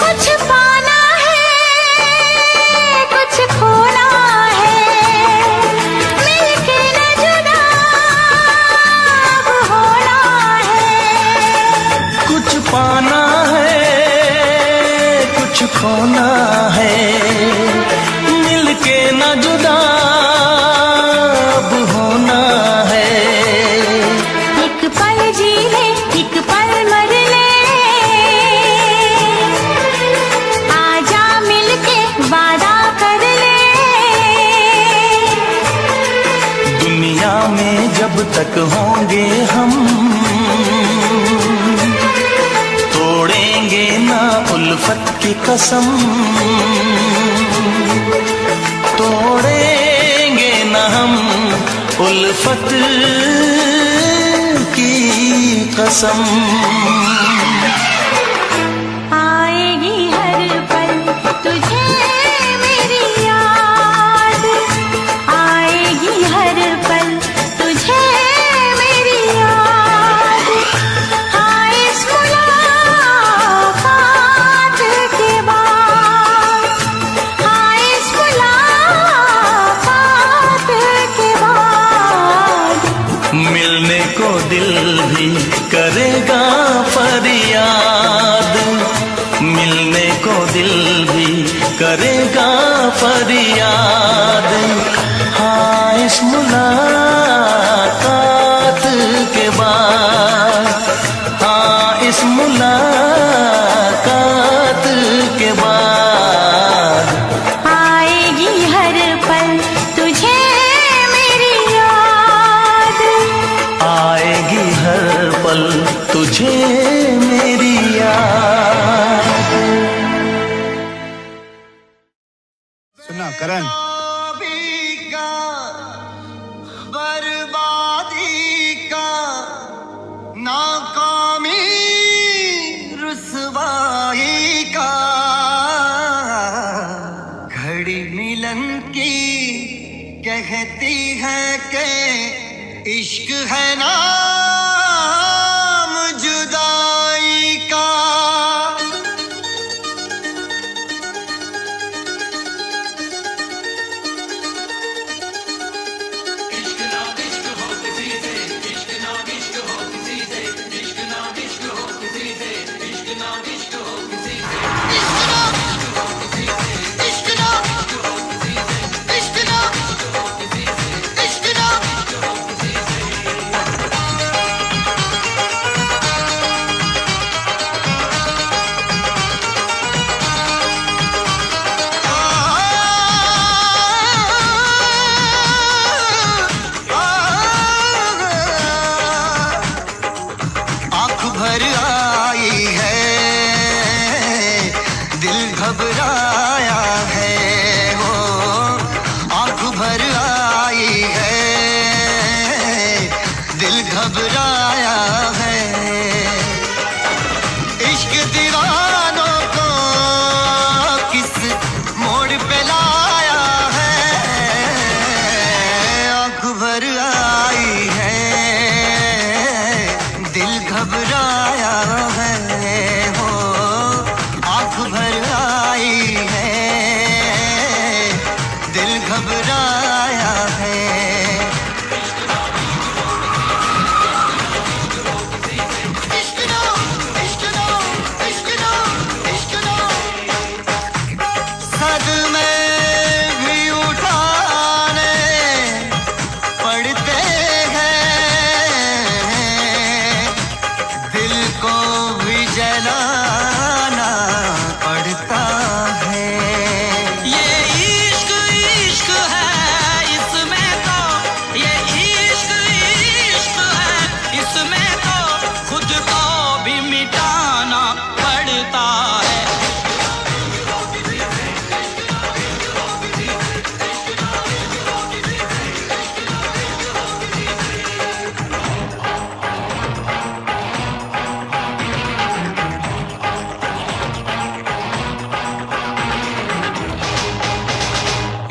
कुछ पाना है, कुछ खोना है, मिलके न जुदा अब होना है। कुछ पाना है, कुछ खोना है, मिलके न जुदा अब होना है। एक पल जी ले, एक पल मर ले, आजा मिलके वादा कर ले। दुनिया में जब तक होंगे हम, तोड़ेंगे ना उल्फत की कसम, तोड़ेंगे ना हम उल्फत की कसम। आएगी हर पल तुझे मेरी याद, आएगी हर पल तुझे मेरी याद। हाँ इस मुलाकात के बाद, हाँ इस मुलाकात के बाद मिलने को दिल भी करेगा फरियाद, मिलने को दिल भी करेगा फरियाद। हाँ इस मुलाकात के बाद, हाँ इस मुलाकात के बाद आएगी हर पल तुझे मेरी याद। आएगी हर पल तुझे मेरी याद। सुना करण, बर्बादी का, नाकामी रुसवाई का, घड़ी मिलन की कहती है कि इश्क है नाम जुदाई का। घबराया है वो, आंख भर आई है, दिल घबराया है। इश्क दीवानों को किस मोड़ भर आई है, दिल घबराया है हो, आँख भर आई है, दिल घबराया है।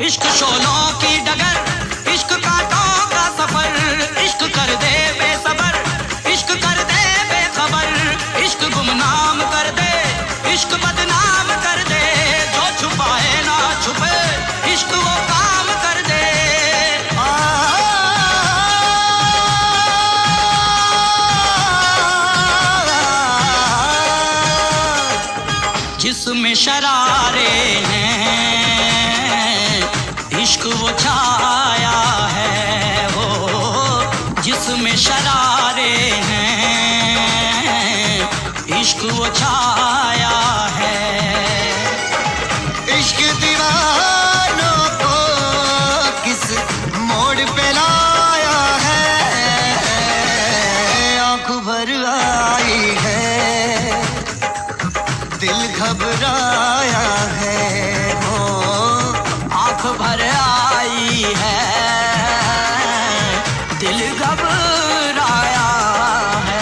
इश्क शोलों की डगर, इश्क कांटों का सफर, इश्क कर दे बेसबर, इश्क कर दे बेखबर, इश्क गुमनाम कर दे, इश्क बदनाम कर दे, जो छुपाए ना छुपे, इश्क वो काम कर दे। जिसमें शरारे हैं, इश्क वो छाया है वो, जिसमें शरारे हैं, इश्क वो छाया है। इश्क दीवानों को किस मोड़ पे लाया है, आँख भर आई है, दिल घबराया है हो, आँख भर आई है, दिल घबराया है।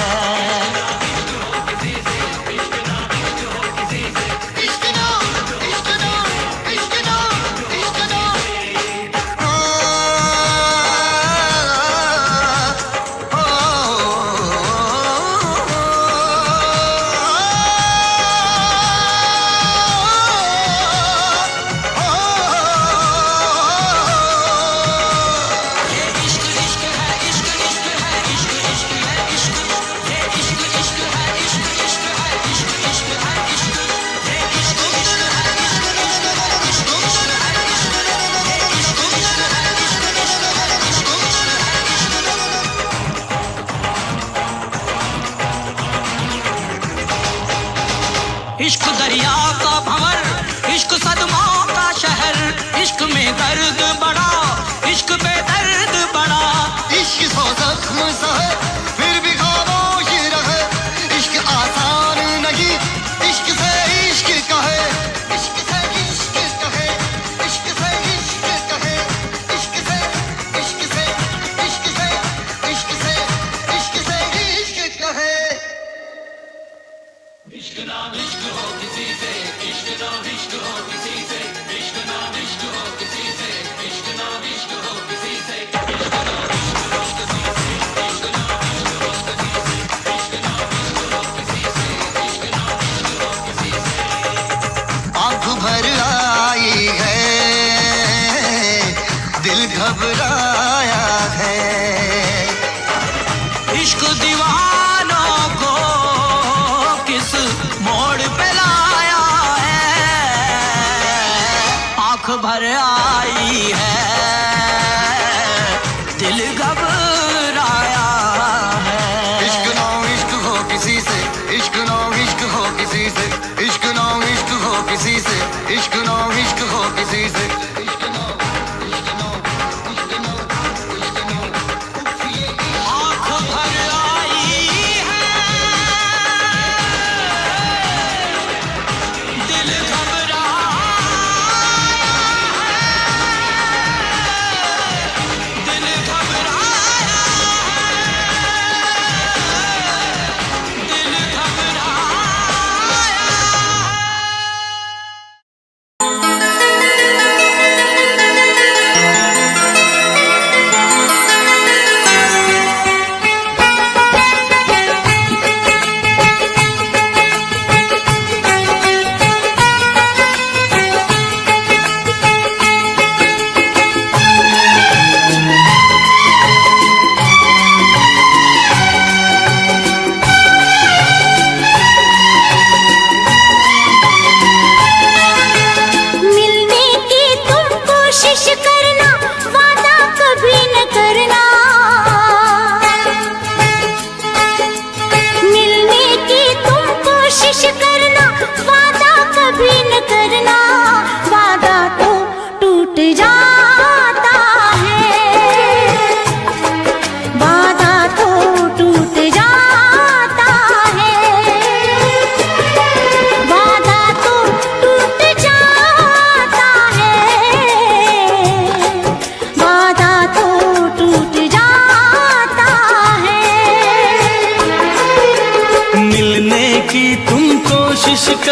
इश्क दरिया का भंवर, इश्क सदमों का शहर, इश्क में दर्द बड़ा, इश्क पे दर्द बड़ा, इश्क सौ जख्म सहे फिर भी खामोश रहे, इश्क आसान नहीं, इश्क से इश्क कहे, इश्क से इश्क कहे, इश्क से इश्क कहे, इश्क से इश्क से इश्क से इश्क से इश्क से इश्क कहे। इश्क नाम इश्क हो किसी से, इश्क नाम इश्क हो किसी से, इश्क नाम इश्क हो किसी से, इश्क नाम इश्क हो किसी से, इश्क नाम इश्क हो किसी से, इश्क नाम इश्क हो किसी से, इश्क नाम इश्क हो किसी से, इश्क नाम इश्क हो किसी से। आँख भर आई है, दिल घबराया है, इश्क दीवानों को किस मोड़ पे लाया है, आँख भर आई है, दिल घबराया है। इश्क नाम इश्क हो किसी से, इश्क नाम इश्क हो किसी से, इश्क नाम इश्क हो किसी से, इश्क नाम इश्क हो किसी से। आँख भर आई है, दिल घबराया है, दिल घबराया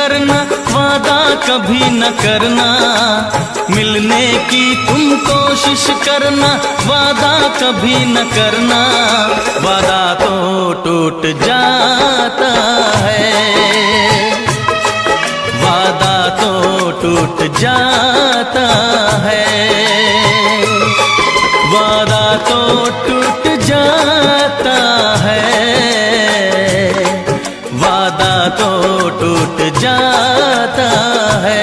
करना, वादा कभी न करना। मिलने की तुम कोशिश करना, वादा कभी न करना। वादा तो टूट जाता है, वादा तो टूट जाता है, वादा तो टूट जाता है, वादा तो टूट जाता है।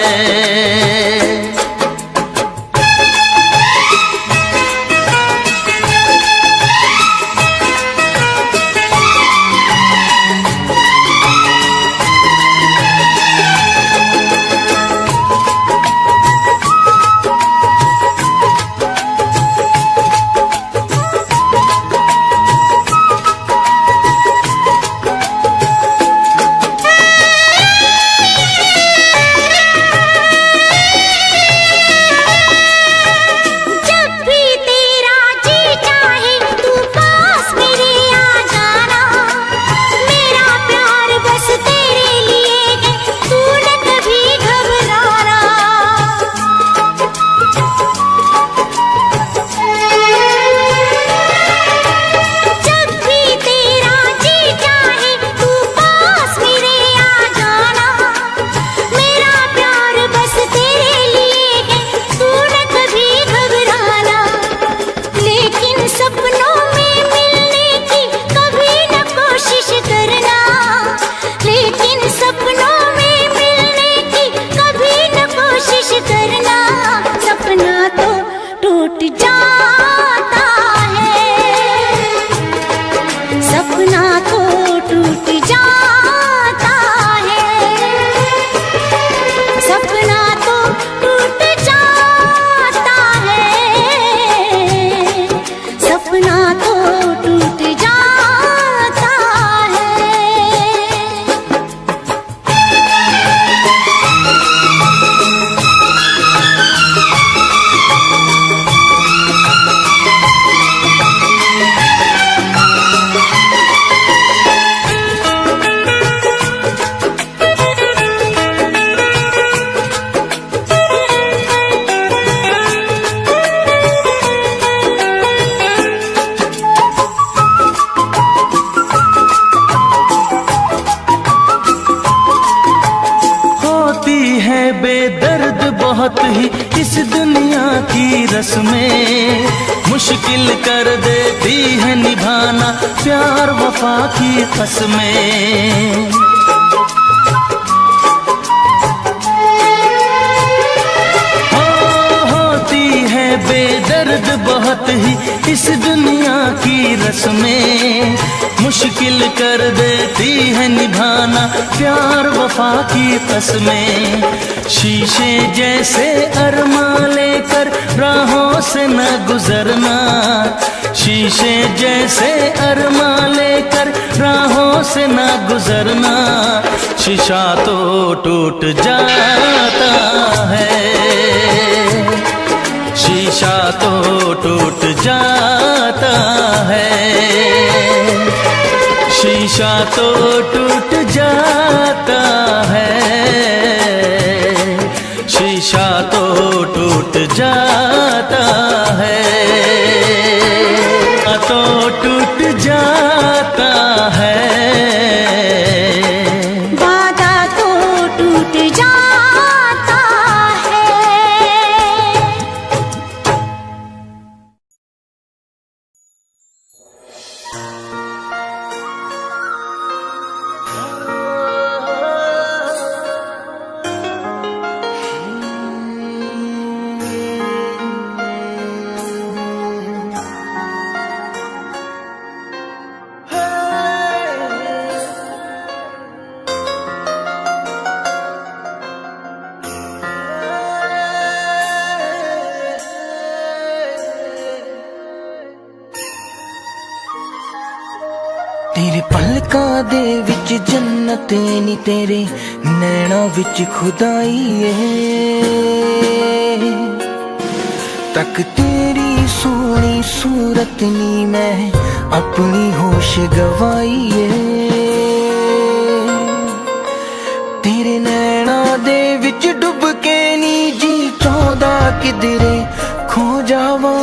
बेदर्द बहुत ही इस दुनिया की रस्में, मुश्किल कर देती है निभाना प्यार वफा की कसमें। होती है बेदर्द बहुत ही इस दुनिया की रस्में, मुश्किल कर देती है निभाना प्यार वफा की कसमें। शीशे जैसे अरमां लेकर राहों से न गुजरना, शीशे जैसे अरमां लेकर राहों से न गुजरना। शीशा तो टूट जाता है, शीशा तो टूट जाता है, शीशा तो टूट जाता है, शीशा तो टूट जाता है, तो टूट जाता है, वादा तो टूट जाता है। तेरे पलकां दे विच जन्नत नी, तेरे नैना विच खुदाई है। तक तेरी सोहनी सूरत नी मैं अपनी होश गवाई है। तेरे नैना दे विच डुब के नी जी चाहदा किधरे खो जावा।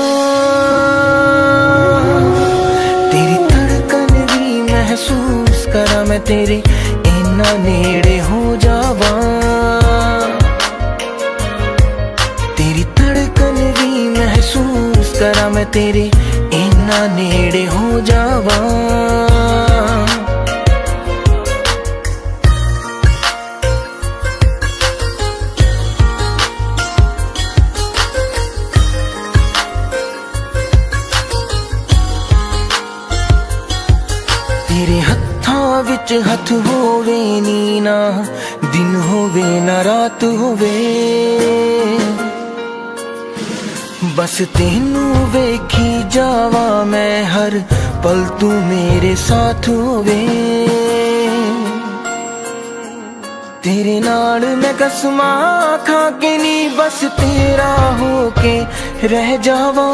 तेरी धड़कन भी महसूस करा मैं तेरे इन्ना नेड़े हो जावा। तेरी धड़कन भी महसूस करा मैं तेरे इन्ना नेड़े हो जावा। तेरे हत्थां विच हथ होवे नी ना दिन होवे ना रात होवे, बस तेनू वेखी जावा मैं हर पल तू मेरे साथ होवे। तेरे नाल मैं कसमां खा के नी बस तेरा होके रह जावा।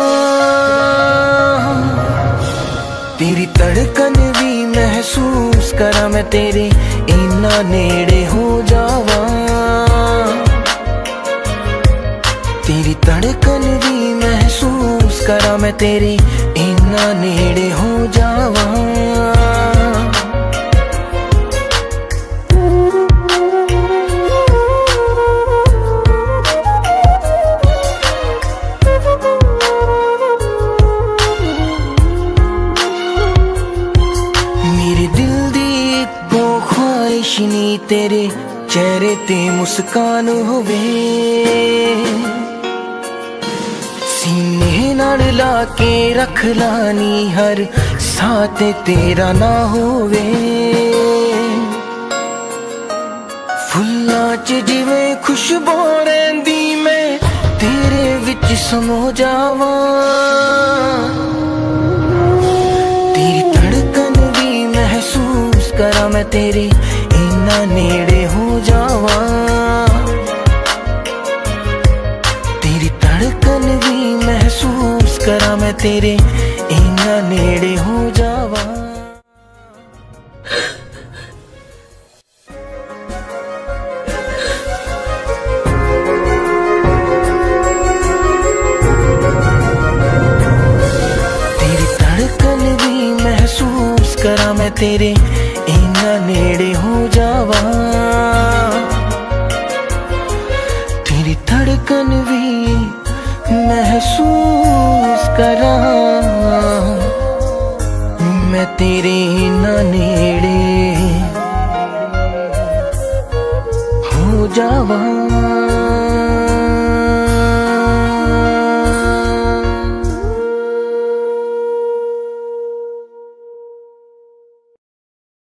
तेरी धड़कन भी महसूस करा मैं तेरे इन्ना नेड़े हो जावा। तेरी धड़कन भी महसूस करा मैं तेरे इन्ना नेड़े हो जावा। नी तेरे चेहरे ते मुस्कान होवे, सीने नाल ला के रख लानी हर साथ तेरा ना होवे। फुल्लां च जिवें खुशबू रहिंदी मैं तेरे विच समो जावा। तेरी धड़कन भी महसूस करा मैं तेरे इन्ना नेड़े हो जावा। तेरी धड़कन भी महसूस करा मैं तेरे इन्ना नेड़े हो जावा। तेरी धड़कन भी महसूस करा मैं तेरे इन्ना नेड़े हो जावा। तेरी धड़कन भी महसूस करा मैं तेरे इन्ना नेड़े हो जावा।